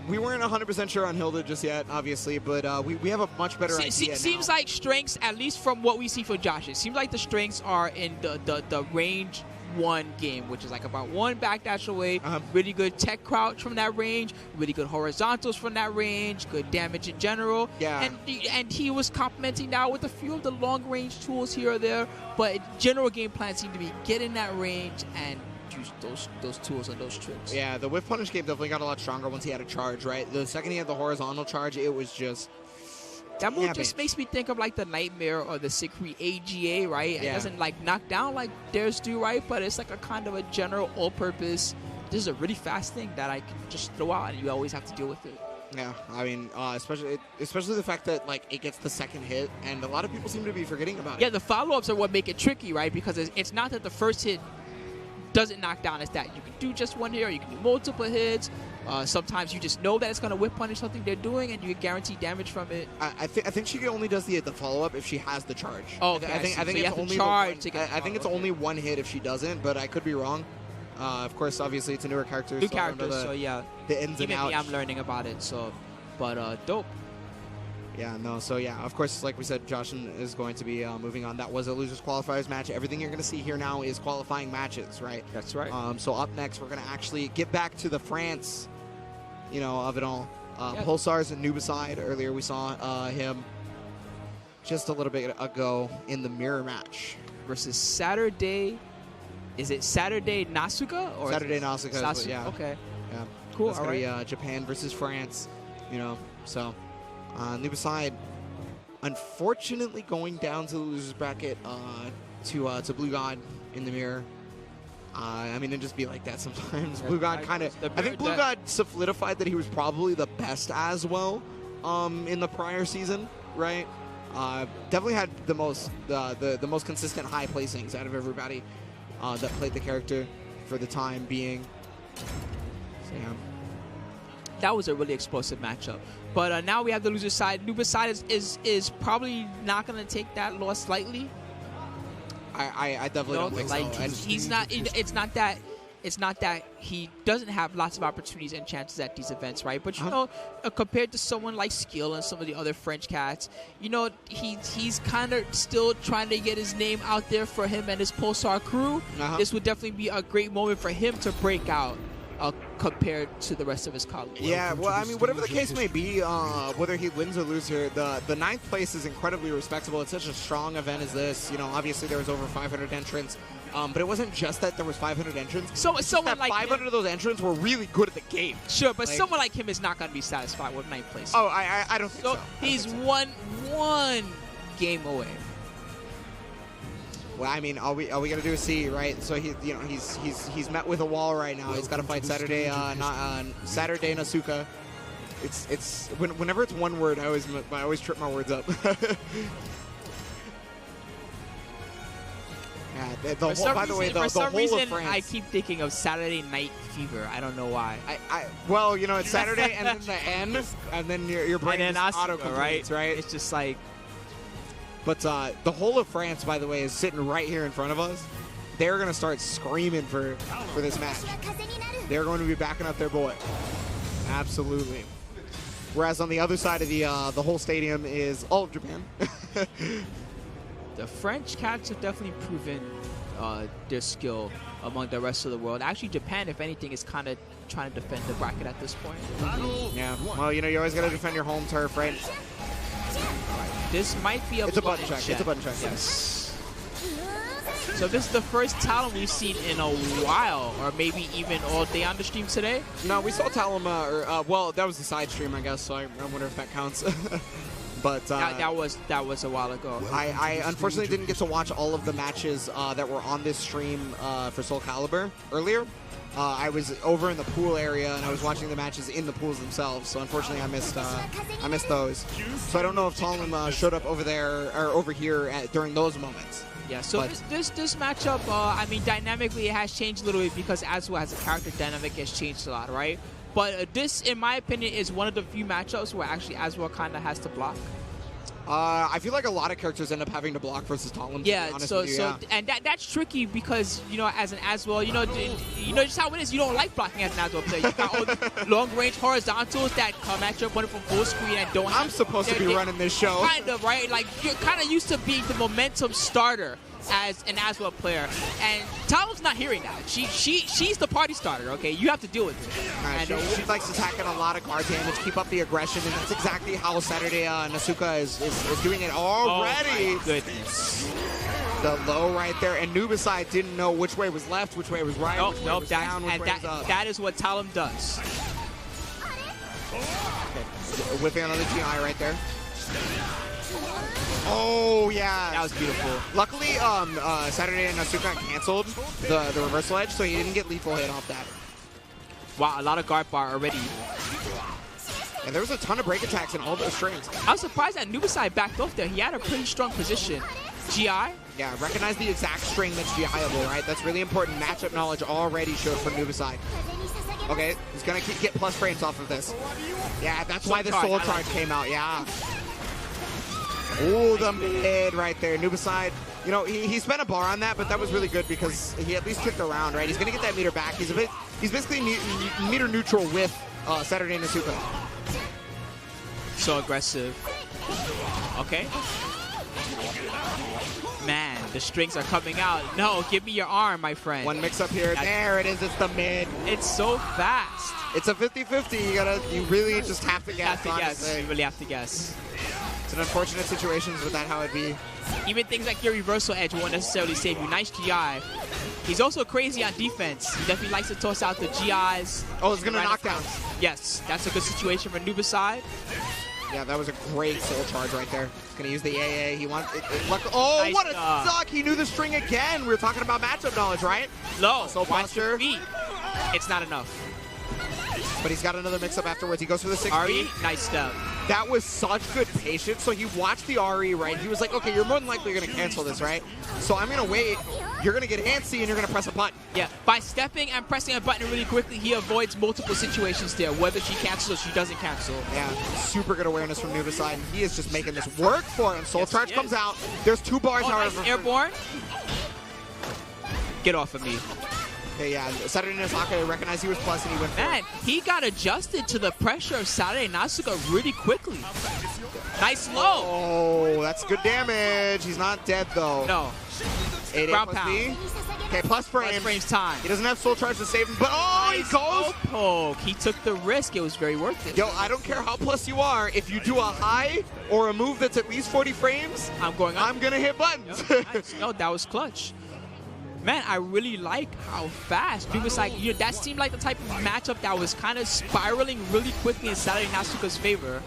we weren't 100% sure on Hilda just yet, obviously, but we have a much better idea Seems like strengths, at least from what we see for Josh, it seems like the strengths are in the range 1 game, which is like about 1 backdash away, really good tech crouch from that range, really good horizontals from that range, good damage in general. Yeah. And he was complementing that with a few of the long range tools here or there, but general game plan seemed to be get in that range and use those tools and those tricks. Yeah, the whip punish game definitely got a lot stronger once he had a charge, right? The second he had the horizontal charge, it was just... That move just makes me think of like the Nightmare or the Sikri AGA, right? It doesn't like knock down like theirs do, right? But it's like a kind of a general all-purpose, this is a really fast thing that I can just throw out and you always have to deal with it. Yeah, I mean, especially the fact that like it gets the second hit, and a lot of people seem to be forgetting about it. Yeah, the follow-ups are what make it tricky, right? Because it's not that the first hit doesn't knock down, it's that you can do just one hit or you can do multiple hits. Sometimes you just know that it's going to whip punish something they're doing and you get guaranteed damage from it. I think she only does the follow-up if she has the charge. Oh, okay. I think it's only charge. I think it's only 1 hit if she doesn't, but I could be wrong. Of course, obviously, it's a newer character. New character, so yeah. The ins and outs. I'm learning about it, so, but dope. Yeah, no, so yeah, of course, like we said, Joshin is going to be moving on. That was a losers qualifiers match. Everything you're going to see here now is qualifying matches, right? That's right. So up next, we're going to actually get back to the France, of it all. Pulsar's and Nubicide. Earlier we saw him just a little bit ago in the mirror match. Versus Saturday. Is it Saturday Nasuka? Or Saturday Nasuka. Yeah. Okay. Yeah. Cool. It's going to be Japan versus France, so... Nubicide, unfortunately, going down to the losers bracket to Blue God in the mirror. I mean, it'd just be like that sometimes. Blue God kind of... I think Blue God solidified that he was probably the best as well in the prior season, right? Definitely had the most the most consistent high placings out of everybody that played the character for the time being. So, yeah. That was a really explosive matchup. But now we have the loser side. Nubicide is probably not going to take that loss lightly. I definitely don't think so. And he's not. It's not that he doesn't have lots of opportunities and chances at these events, right? But compared to someone like Skill and some of the other French cats, he's kind of still trying to get his name out there for him and his Pulsar crew. This would definitely be a great moment for him to break out. Compared to the rest of his colleagues. Yeah, well, I mean, whatever the case may be, whether he wins or loses, the 9th place is incredibly respectable. It's such a strong event as this. Obviously there was over 500 entrants, but it wasn't just that there was 500 entrants. So someone like 500 of those entrants were really good at the game. Sure, but someone like him is not going to be satisfied with 9th place. Oh, I don't think so. He's one game away. Well, I mean, all we gotta do is see, right? So he's met with a wall right now. He's got to fight Saturday Saturday Nasuka. It's whenever it's one word, I always trip my words up. Yeah, By the way, for some whole reason, of France. I keep thinking of Saturday Night Fever. I don't know why. Well, you know, it's Saturday and then the end, and then your brain is auto-completes, right? It's just like. But the whole of France, by the way, is sitting right here in front of us. They're going to start screaming for this match. They're going to be backing up their boy. Absolutely. Whereas on the other side of the whole stadium is all of Japan. The French cats have definitely proven their skill among the rest of the world. Actually, Japan, if anything, is kind of trying to defend the bracket at this point. Yeah. Well, you know, you always got to defend your home turf, right? This might be a button check. It's a button check. Yes. So this is the first Talon we've seen in a while, or maybe even all day on the stream today. No, we saw Talon, well, that was the side stream, I guess, so I wonder if that counts. But that was a while ago. I unfortunately didn't get to watch all of the matches that were on this stream for Soul Calibur earlier. I was over in the pool area and I was watching the matches in the pools themselves. So unfortunately, I missed those. So I don't know if Talon showed up over there or over here during those moments. Yeah. So this matchup, I mean, dynamically it has changed a little bit because as well as the character dynamic has changed a lot, right? But this, in my opinion, is one of the few matchups where actually Aswell kind of has to block. I feel like a lot of characters end up having to block versus Talon. Yeah, and that's tricky because, you know, as an Aswell, you know just how it is. You don't like blocking as an Aswell player. You got all the long-range horizontals that come at you running from full screen and don't. I'm supposed to be running this show. Kind of, right? Like you're kind of used to being the momentum starter as an Aswell player, and Talon's not hearing that. She's the party starter. Okay, you have to deal with it. And she likes attacking a lot of guard damage, keep up the aggression, and that's exactly how Saturday Nasuka is doing it already. Oh my goodness. The low right there, and Nubicide didn't know which way was left, which way was right, which way was down, which way was up. That is what Talon does. Okay. Whipping another GI right there. Oh, yeah. That was beautiful. Luckily, Saturday Nasuka canceled the reversal edge, so he didn't get lethal hit off that. Wow, a lot of guard bar already. And there was a ton of break attacks in all those strings. I was surprised that Nubicide backed off there. He had a pretty strong position. GI? Yeah, recognize the exact string that's GI-able, right? That's really important. Matchup knowledge already showed from Nubicide. Okay, he's going to get plus frames off of this. Yeah, that's why the soul charge came out, yeah. Oh, the mid right there. Nubicide, you know, he spent a bar on that, but that was really good because he at least kicked around, right? He's going to get that meter back. He's basically meter neutral with Saturday Nasuka. So aggressive. Okay. Man, the strings are coming out. No, give me your arm, my friend. One mix up here. There it is. It's the mid. It's so fast. It's a 50-50. You really just have to guess. You really have to guess. It's an unfortunate situation, but that's how it be. Even things like your reversal edge won't necessarily save you. Nice GI. He's also crazy on defense. He definitely likes to toss out the GIs. Oh, it's going to knock down. Yes, that's a good situation for Nubicide. Yeah, that was a great soul charge right there. He's going to use the AA. He wants oh, nice, what a suck. He knew the string again. We were talking about matchup knowledge, right? Low. Soul posture. It's not enough. But he's got another mix-up afterwards. He goes for the 6 RE, nice step. That was such good patience. So he watched the RE, right? He was like, okay, you're more than likely going to cancel this, right? So I'm going to wait. You're going to get antsy, and you're going to press a button. Yeah, by stepping and pressing a button really quickly, he avoids multiple situations there, whether she cancels or she doesn't cancel. Yeah, super good awareness from Nubicide, and he is just making this work for him. Soul Charge comes out. There's 2 bars, however. Nice airborne. Get off of me. Okay, yeah, Saturday Nasuka recognized he was plus, and he went for it. Man, he got adjusted to the pressure of Saturday Nasuka really quickly. Nice low. Oh, that's good damage. He's not dead, though. No. 8 plus B. Okay, plus frames. Plus frames time. He doesn't have soul charge to save him, but nice, he goes. Poke. He took the risk. It was very worth it. Yo, I don't care how plus you are. If you do a high or a move that's at least 40 frames, I'm going to hit buttons. Yep, nice. No, that was clutch. Man, I really like how fast Nubicide, you know, that seemed like the type of matchup that was kind of spiraling really quickly in Saturday Nasuka's favor.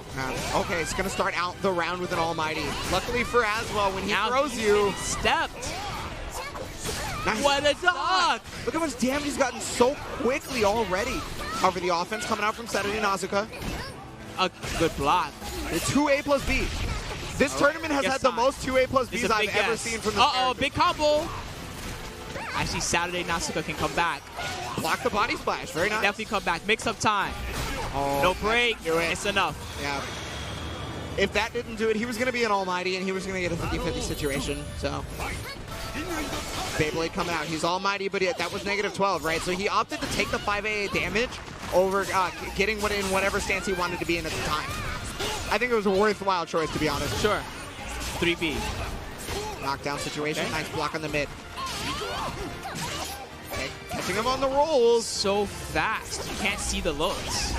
Okay, it's going to start out the round with an almighty. Luckily for Aswell, when he throws you... stepped. Nice. What a dog! Look how much damage he's gotten so quickly already. However, the offense coming out from Saturday Nasuka. A good block. The 2A plus B. This tournament has had the most 2A plus Bs I've ever seen from this character. Big combo. Actually, Saturday Nasuka can come back. Block the body splash. Very nice. Definitely come back. Mix up time. Oh, No break. do it. It's enough. Yeah. If that didn't do it, he was going to be an Almighty, and he was going to get a 50-50 situation. So, Beyblade coming out. He's Almighty, but that was -12, right? So he opted to take the 5AA damage over getting in whatever stance he wanted to be in at the time. I think it was a worthwhile choice, to be honest. Sure. 3B. Knockdown situation. Okay. Nice block on the mid. Okay. Catching him on the rolls. So fast. You can't see the loads.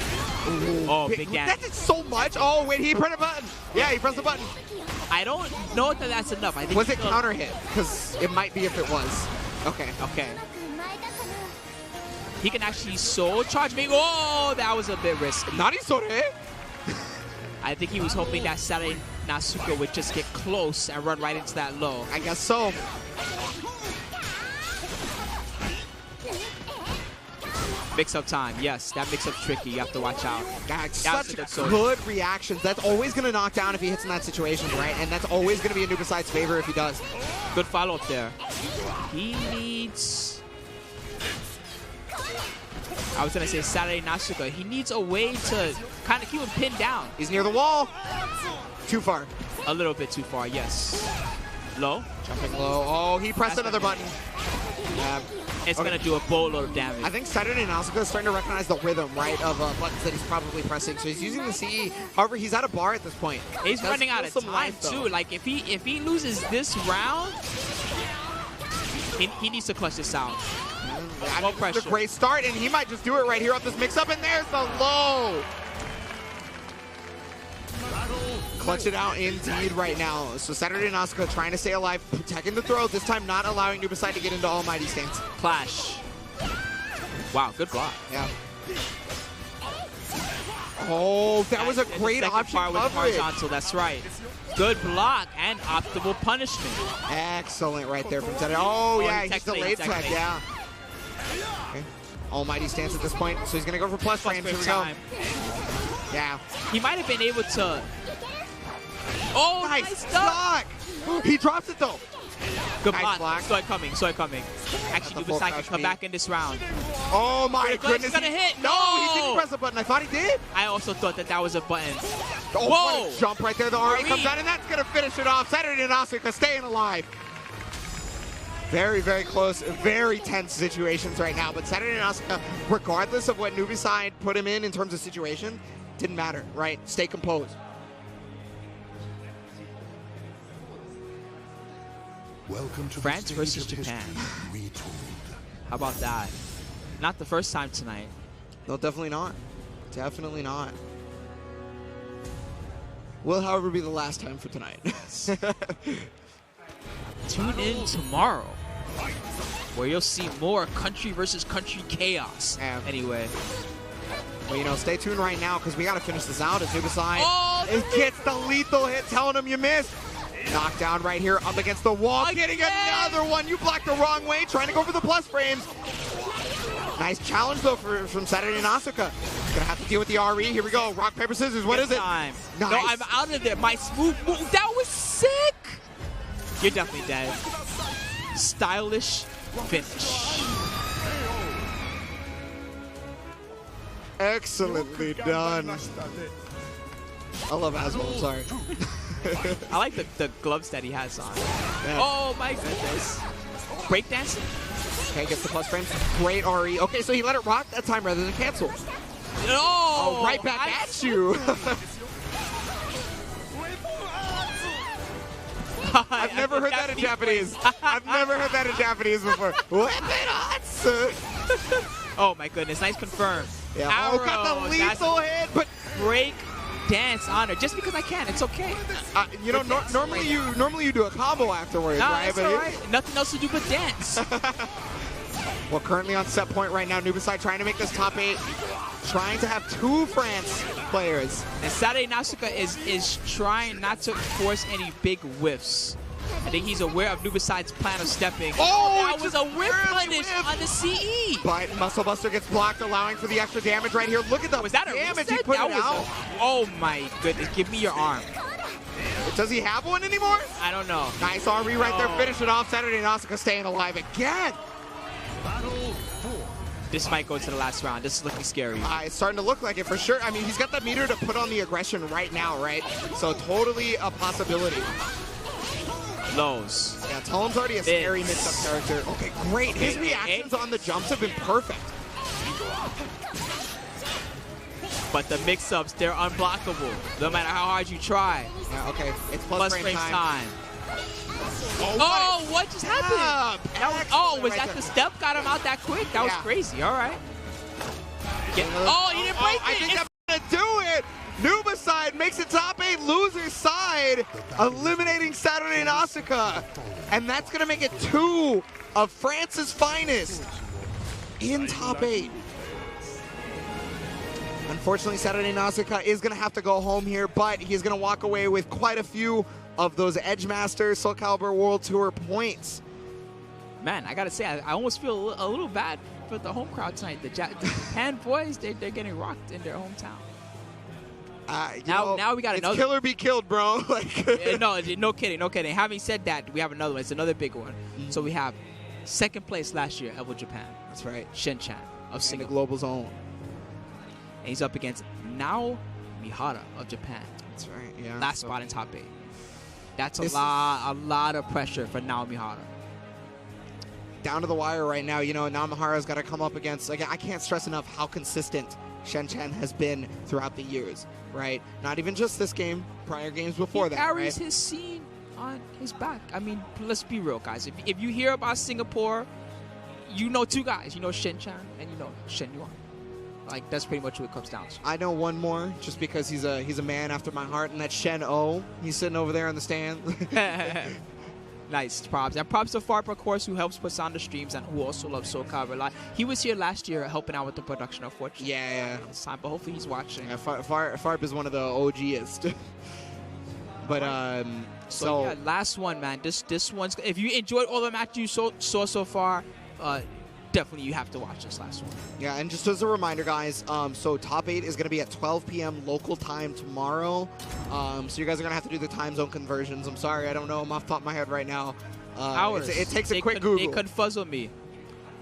Ooh, oh, big damage. That did so much. Oh, wait, he pressed a button. Yeah, he pressed the button. I don't know that that's enough. I think was it counter hit? Because it might be if it was. Okay. Okay. He can actually soul charge me. Oh, that was a bit risky. Nani Sore? I think he was hoping that Saturday Nasuka would just get close and run right into that low. I guess so. Mix-up time. Yes, that mix-up's tricky. You have to watch out. That's such good reactions. That's always going to knock down if he hits in that situation, right? And that's always going to be in Nubicide's favor if he does. Good follow-up there. He needs... I was going to say Saturday Nasuka. He needs a way to kind of keep him pinned down. He's near the wall. Too far. A little bit too far, yes. Low. Jumping low. Oh, he pressed another button. It's going to do a boatload of damage. I think Saturday Nasuka is starting to recognize the rhythm, right, of buttons that he's probably pressing. So he's using the CE. However, he's at a bar at this point. He's running out of time, too. Like, if he loses this round, he needs to clutch this out. No pressure. It's a great start, and he might just do it right here off this mix-up, and there's the low. Clutch it out indeed right now. So Saturday Nasuka trying to stay alive, protecting the throw, this time not allowing Nubicide to get into Almighty stance. Clash. Wow, good block. Yeah. Oh, that was a great option coverage. Horizontal, that's right. Good block and optimal punishment. Excellent right there from Saturday. Oh, yeah, he's delayed tech, yeah. Okay. Almighty stance at this point, so he's going to go for plus frames. Here we go. Yeah. He might have been able to... Oh, nice block! He drops it, though. Good block. Saw it coming. Actually, Nubicide can come back in this round. Oh, my goodness. He's going to hit. No, he didn't press the button. I thought he did. I also thought that was a button. Oh, what a jump right there. The RE comes out, and that's going to finish it off. Saturday Nasuka staying alive. Very, very close, very tense situations right now. But Saturday Nasuka, regardless of what Nubicide put him in terms of situation, didn't matter, right? Stay composed. Welcome to France versus Japan. How about that? Not the first time tonight. No, definitely not. Definitely not. Will, however, be the last time for tonight. Tune in tomorrow, where you'll see more country versus country chaos. Anyway. Well, you know, stay tuned right now, because we got to finish this out as Nubicide gets the lethal hit, telling him you missed. Knockdown right here up against the wall. Getting another one. You blocked the wrong way, trying to go for the plus frames. Nice challenge, though, from Saturday Nasuka. Gonna have to deal with the RE. Here we go. Rock, paper, scissors. What is it? Nice. No, I'm out of there. My smooth move. That was sick. You're definitely dead. Stylish finish. Excellently done. I love Aswell. I'm sorry. I like the gloves that he has on. Yeah. Oh my goodness. Breakdancing. Okay, gets the plus frames. Great RE. Okay, so he let it rock that time rather than cancel. No! Oh, right back at you. I've never heard that in Japanese. I've never heard that in Japanese before. Oh my goodness, nice confirm. Yeah. Arrow, got the lethal hit, but break dance honor. Just because I can, it's okay. You know, normally you do a combo afterwards, right? That's all right. Nothing else to do but dance. Well, currently on set point right now, Nubicide trying to make this top 8, trying to have 2 France players. And Saturday Nasuka is trying not to force any big whiffs. I think he's aware of Nubicide's plan of stepping. Oh, that was a whiff punish on the CE. But Muscle Buster gets blocked, allowing for the extra damage right here. Look at the damage he put out. Oh my goodness, give me your arm. Does he have one anymore? I don't know. Nice RE right there, finish it off. Saturday Nasuka staying alive again. This might go to the last round. This is looking scary. It's starting to look like it for sure. I mean, he's got the meter to put on the aggression right now, right? So totally a possibility. Lows. Yeah, Talon's already a scary mix-up character. Okay, great. His reactions on the jumps have been perfect. But the mix-ups, they're unblockable, no matter how hard you try. Yeah, okay, it's plus frame time. Oh, what just happened? Was that the step got him out that quick? That was crazy. All right. He didn't break it. I think that's going to do it. Nuba side makes it top 8, loser side, eliminating Saturday Nausicaa. And that's going to make it 2 of France's finest in top 8. Unfortunately, Saturday Nausicaa is going to have to go home here, but he's going to walk away with quite a few of those Edge Masters Soul Calibur World Tour points. Man, I got to say, I almost feel a little bad for the home crowd tonight. The Japan boys, they're getting rocked in their hometown. Now we got another. It's kill or be killed, bro. No kidding. Having said that, we have another one. It's another big one. So we have second place last year, Evo Japan. That's right. Shen-chan of Singapore. The global zone. And he's up against Nao Mihara of Japan. That's right. Yeah. Last spot in top 8. That's a lot of pressure for Nao Mihara. Down to the wire right now. You know, Nao Mihara's got to come up against. Like, I can't stress enough how consistent Shen-chan has been throughout the years. Right? Not even just this game. Prior games before that. He carries his scene on his back. I mean, let's be real, guys. If you hear about Singapore, you know 2 guys. You know Shen-chan and you know Shen Yuan. Like, that's pretty much what it comes down to. I know one more, just because he's a man after my heart, and that's Shen O. He's sitting over there on the stand. Nice props. And props to Farp, of course, who helps put on the streams and who also loves Soul Calibur Live. He was here last year helping out with the production, unfortunately. Yeah. This time, but hopefully he's watching. Yeah, Farp is one of the OGest. But so yeah, last one, man. This one's. If you enjoyed all the matches you saw so far, definitely you have to watch this last one. Yeah, and just as a reminder, guys, so top 8 is going to be at 12 p.m. local time tomorrow. So you guys are going to have to do the time zone conversions. I'm sorry, I don't know them off the top of my head right now. Hours. It takes a quick Google. They could fuzzle me.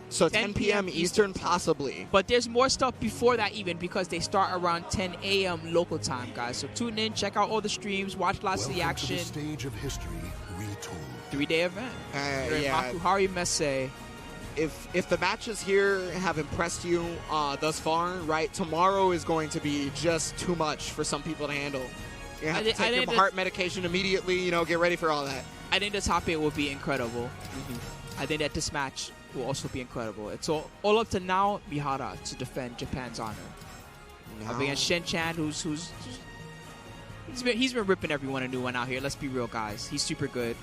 So 10 p.m. Eastern, possibly. But there's more stuff before that even, because they start around 10 a.m. local time, guys. So tune in, check out all the streams, watch lots of the action. To the stage of history retold. 3-day event. Yeah. Makuhari Messe. If the matches here have impressed you thus far, right, tomorrow is going to be just too much for some people to handle. You have to take your heart medication immediately, you know, get ready for all that. I think the top 8 will be incredible. I think that this match will also be incredible. It's all up to Nao Mihara to defend Japan's honor. Up against Shen-chan, he's been ripping everyone a new one out here. Let's be real, guys. He's super good.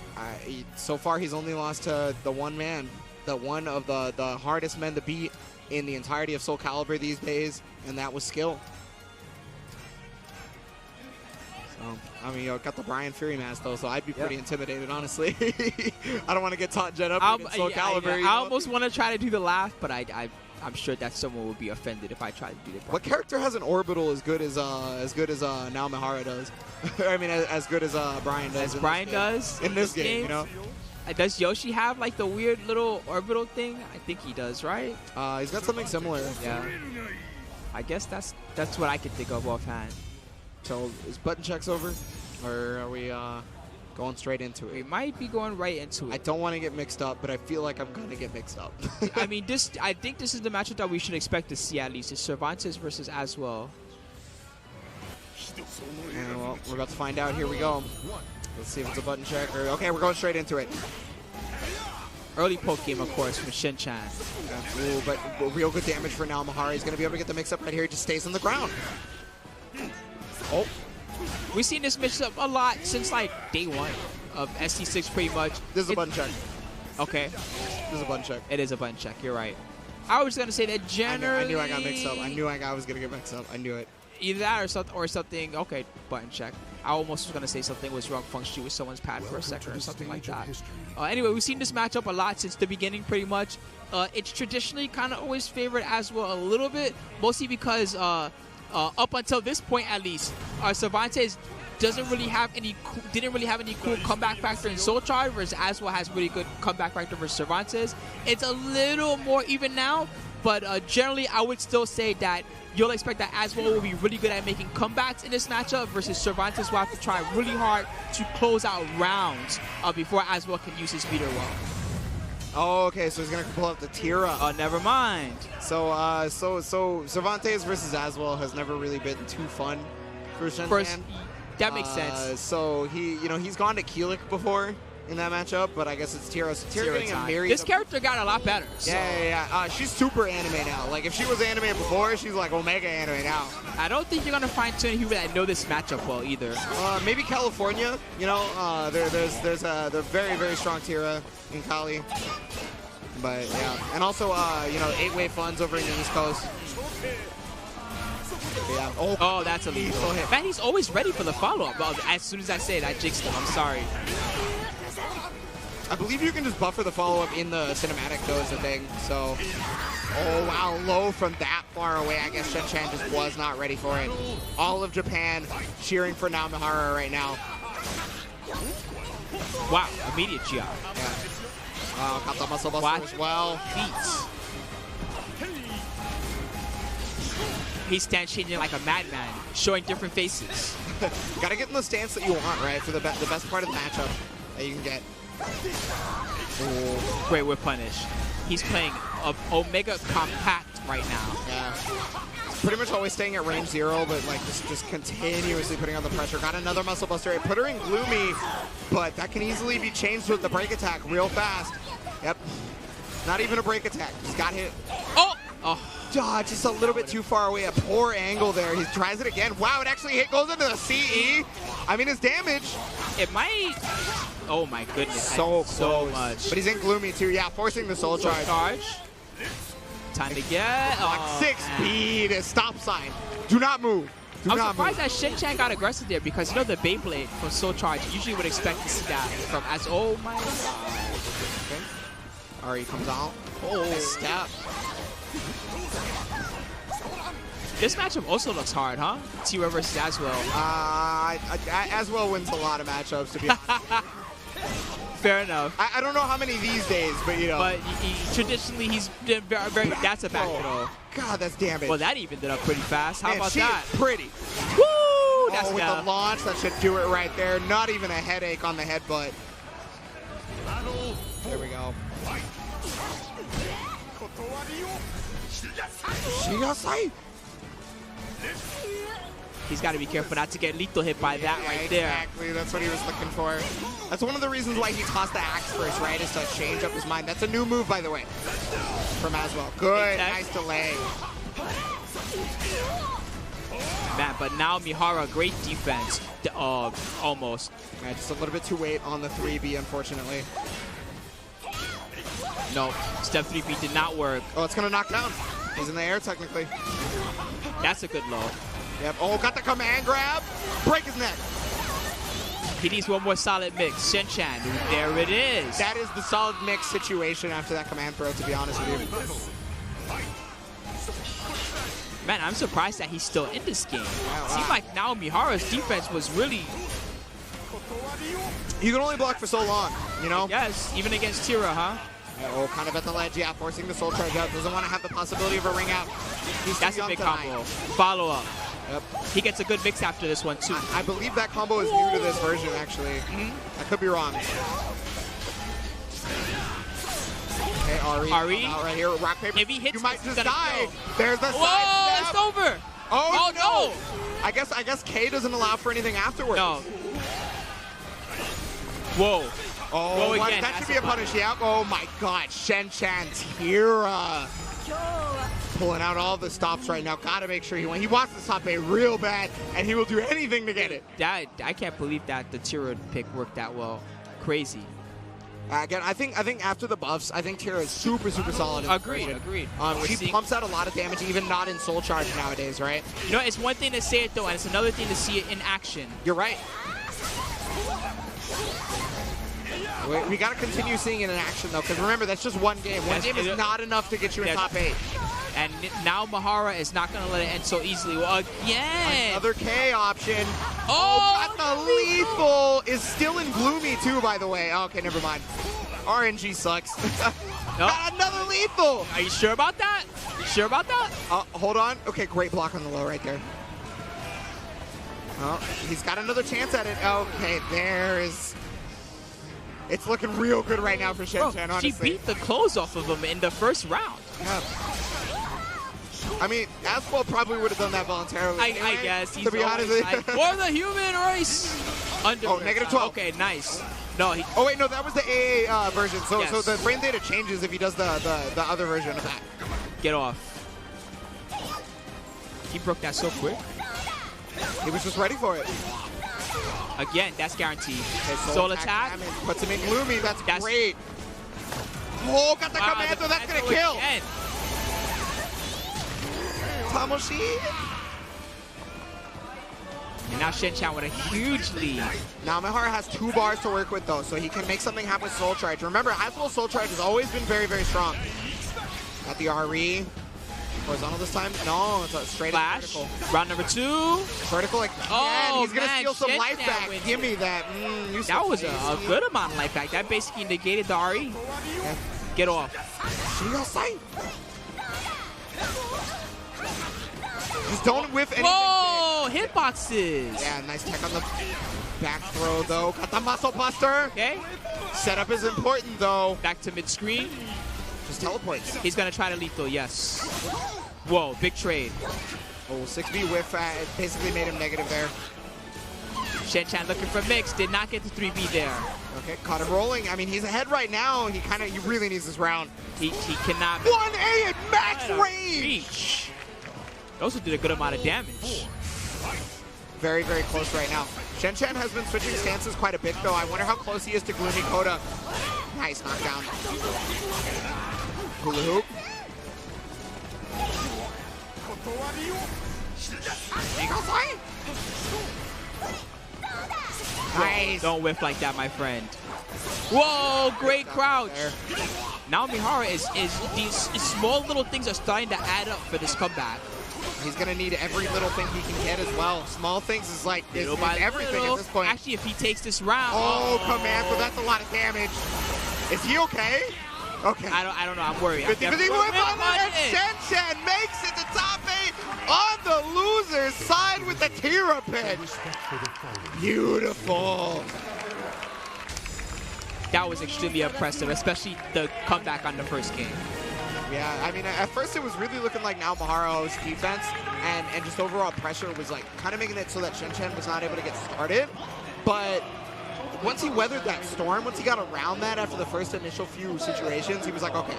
So far, he's only lost to the one man. The one of the hardest men to beat in the entirety of Soul Calibur these days, and that was skill. So, I mean, got the Brian Fury mask, though, so I'd be pretty intimidated, honestly. I don't want to get taught Jet up in Soul Calibur. I almost want to try to do the laugh, but I'm sure that someone would be offended if I tried to do it. What character has an orbital as good as Nao Mihara does? I mean, as good as Brian does. As Brian does in this game, you know. Does Yoshi have like the weird little orbital thing? I think he does, right? He's got something similar. Yeah. I guess that's what I could think of offhand. So is button checks over, or are we going straight into it? We might be going right into it. I don't want to get mixed up, but I feel like I'm gonna get mixed up. I mean, I think this is the matchup that we should expect to see at least. It's Cervantes versus Aswell. And well, we're about to find out. Here we go. Let's see if it's a button check. Okay, we're going straight into it. Early poke game, of course, from Shen-chan. Ooh, but real good damage for Nao Mihara. He's going to be able to get the mix-up right here. He just stays on the ground. Oh. We've seen this mix-up a lot since, like, day 1 of SC6, pretty much. This is a button check. Okay. This is a button check. It is a button check. You're right. I was going to say that generally... I knew I got mixed up. I knew I was going to get mixed up. I knew it. Either that or something. Okay, button check. I almost was going to say something was wrong function with someone's pad for a second or something like that. Anyway, we've seen this matchup a lot since the beginning, pretty much. It's traditionally kind of always favored Aswell a little bit, mostly because up until this point, at least, Cervantes didn't really have any cool comeback factor in Soul Charge, versus Aswell has really good comeback factor versus Cervantes. It's a little more even now, but generally I would still say that you'll expect that Aswell will be really good at making comebacks in this matchup versus Cervantes will have to try really hard to close out rounds before Aswell can use his meter well. Oh, okay, so he's gonna pull up the Tira. Oh, never mind. So, so Cervantes versus Aswell has never really been too fun for Shen-Chan. That makes sense. So he's gone to Keelik before in that matchup, but I guess it's Tira. So Tira getting a married. This character got a lot better. So. Yeah. She's super anime now. Like if she was anime before, she's like Omega anime now. I don't think you're gonna find too many people that know this matchup well either. Maybe California. You know, there's a very strong Tira in Cali. But yeah, and also you know 8-way funds over in the East Coast. Yeah. Oh, that's a lethal hit. Man, he's always ready for the follow-up. Well, as soon as I say it, I jinxed him. I'm sorry. I believe you can just buffer the follow-up in the cinematic, though, is the thing. So, oh, wow, low from that far away. I guess Shen-Chan just was not ready for it. All of Japan cheering for Naomihara right now. Wow, immediate GI. Yeah. Got the muscle buster as well. Beats. He stands changing like a madman, showing different faces. Gotta get in the stance that you want, right? For the best part of the matchup that you can get. Oh. Great whip punish. He's playing Omega Compact right now. Yeah. Pretty much always staying at range 0, but like just continuously putting on the pressure. Got another muscle buster. It put her in gloomy, but that can easily be changed with the break attack real fast. Yep. Not even a break attack. Just got hit. Oh! Just a little bit too far away. A poor angle there. He tries it again. Wow, it actually goes into the CE. I mean, his damage. It might. Oh my goodness. So much. But he's in gloomy too. Yeah, forcing the soul charge. Time to get. Like 6 speed. Stop sign. Do not move. I'm surprised that Shen-Chan got aggressive there because you know the Beyblade from Soul Charge. You usually would expect to see that from as. Oh my god. Okay. Ari comes out. Oh, step. This matchup also looks hard, huh? Tira versus Aswell. Aswell wins a lot of matchups, to be honest. Fair enough. I don't know how many these days, but you know. But traditionally, he's been very. That's a back throw. God, that's damage. Well, that evened it up pretty fast. How about she that? Is pretty. Woo! That's with the launch, that should do it right there. Not even a headache on the headbutt. There we go. Shigasai. He's got to be careful not to get lethal hit by that right there. Exactly, that's what he was looking for. That's one of the reasons why he tossed the axe first, right? Is to change up his mind. That's a new move, by the way, from Aswell. Good, nice delay. Man, but now Mihara, great defense. Almost. Yeah, just a little bit too late on the 3B, unfortunately. No, step 3B did not work. Oh, it's going to knock down. He's in the air, technically. That's a good low. Yep. Oh, got the command grab. Break his neck. He needs one more solid mix. Shen-Chan, there it is. That is the solid mix situation after that command throw, to be honest with you. Man, I'm surprised that he's still in this game. Wow. Seems like now Mihara's defense was really... You can only block for so long, you know? Yes, even against Tira, huh? Oh, kind of at the ledge, yeah, forcing the soul charge out. Doesn't want to have the possibility of a ring out. That's a big combo. Follow up. Yep. He gets a good mix after this one, too. I believe that combo is new to this version, actually. I could be wrong. Okay, Ari. Right here, rock, paper. If he hits, you might just die. There's the side step. It's over. Oh, no. I guess K doesn't allow for anything afterwards. No. Whoa. Oh, that should be a punish, yeah. Oh my god, Shen-Chan Tira. Pulling out all the stops right now. Gotta make sure he wants to stop A real bad, and he will do anything to get it. I can't believe that the Tira pick worked that well. Crazy. Again, I think after the buffs, I think Tira is super solid. Agreed. She pumps out a lot of damage, even not in Soul Charge nowadays, right? You know, it's one thing to say it though, and it's another thing to see it in action. You're right. We got to continue seeing it in action, though, because remember, that's just one game. One game is not enough to get you in top 8. And now Mahara is not going to let it end so easily. Well, again. Another K option. Oh, got the lethal. Is still in Gloomy, too, by the way. Okay, never mind. RNG sucks. Nope. Got another lethal. Are you sure about that? You sure about that? Hold on. Okay, great block on the low right there. Oh, he's got another chance at it. Okay, there's... It's looking real good right now for Shen Chen, honestly. She beat the clothes off of him in the first round. Yeah. I mean, Asphalt probably would have done that voluntarily. I guess. He's to be honest with you. like, for the human race. Under negative 12. Okay, nice. No, he... Oh, wait, no, that was the AA version. So, Yes. so the frame data changes if he does the other version of that. Get off. He broke that so quick. He was just ready for it. Again, that's guaranteed. Okay, Soul attack. damage puts him in Gloomy. That's great. Oh, got the commando. That's going to kill. Again. Tamoshi. And now Shen Chen with a huge lead. Now Mahara has 2 bars to work with, though, so he can make something happen with Soul Charge. Remember, Asphalt Soul Charge has always been very, very strong. Got the RE. Horizontal this time? No, it's a straight Flash. vertical. Round number 2. Vertical again. Oh, He's going to man, steal some Shen life Chen back. wins Give me it. that. That was a good amount of life back. That basically negated the RE. Yeah. Get off. Just don't whiff anything. Whoa, hitboxes. Yeah, nice tech on the back throw, though. Got the muscle buster. Okay. Setup is important, though. Back to mid-screen. Just teleports. He's going to try to lethal, yes. Whoa, big trade. Oh, 6B whiff basically made him negative there. Shen Chen looking for mix. Did not get the 3B there. Okay, caught him rolling. I mean, he's ahead right now. He really needs this round. He cannot. 1A at max range. Reach. He also did a good amount of damage. Very, very close right now. Shen Chen has been switching stances quite a bit, though. I wonder how close he is to Gloomy Coda. Nice knockdown. Hula hoop. Nice. Don't whiff like that, my friend. Whoa, great crouch. Now Mihara is these small little things are starting to add up for this comeback. He's going to need every little thing he can get as well. Small things is like is everything little. at this point. Actually, if he takes this round. Oh, commando, that's a lot of damage. Is he okay? Okay. I don't know. I'm worried. 50-50 whip on it, and Shen Chen makes it to top 8 on the loser's side with the Tira pin. Beautiful. That was extremely impressive, especially the comeback on the first game. Yeah, I mean, at first it was really looking like now Maharo's defense and just overall pressure was like kind of making it so that Shen Chen was not able to get started. But once he weathered that storm, once he got around that after the first initial few situations, he was like, okay,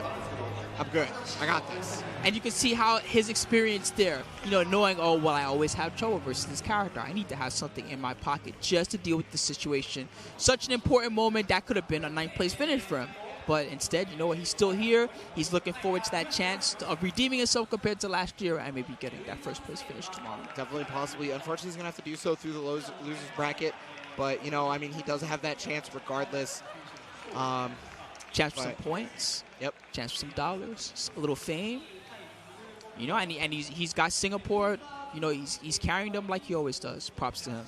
I'm good. I got this. And you can see how his experience there, you know, knowing, oh, well, I always have trouble versus this character. I need to have something in my pocket just to deal with the situation. Such an important moment. That could have been a 9th place finish for him. But instead, you know what? He's still here. He's looking forward to that chance of redeeming himself compared to last year and maybe getting that 1st place finish tomorrow. Definitely, possibly. Unfortunately, he's going to have to do so through the losers bracket. But, you know, I mean, he does have that chance regardless. Chance for some points. Yep. Chance for some dollars. A little fame. You know, and he's got Singapore. You know, he's carrying them like he always does. Props to him.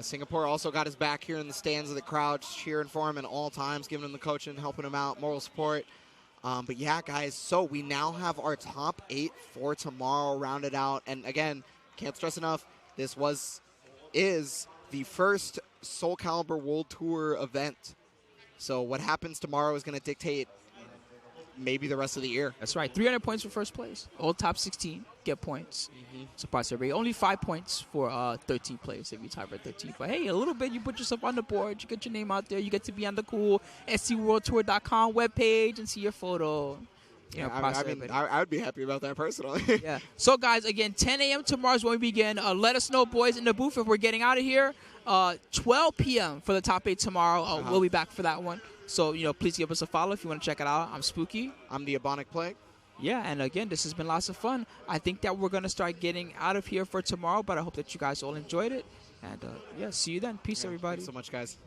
Singapore also got his back here in the stands of the crowd, cheering for him at all times, giving him the coaching, helping him out, moral support. But yeah, guys, so we now have our top 8 for tomorrow rounded out. And again, can't stress enough, this is the first Soul Calibur World Tour event. So what happens tomorrow is going to dictate maybe the rest of the year. That's right. 300 points for 1st place. All top 16 get points. Surprise everybody. Only 5 points for 13 players if you tie for 13. But hey, a little bit, you put yourself on the board. You get your name out there. You get to be on the cool scworldtour.com webpage and see your photo. You know, I would be happy about that personally. Yeah. So, guys, again, 10 a.m. tomorrow is when we begin. Let us know, boys, in the booth if we're getting out of here. 12 p.m. for the top 8 tomorrow. We'll be back for that one. So, you know, please give us a follow if you want to check it out. I'm Spooky. I'm the Ebonic Plague. Yeah, and again, this has been lots of fun. I think that we're going to start getting out of here for tomorrow, but I hope that you guys all enjoyed it. And, yeah, see you then. Peace, everybody. Thanks so much, guys.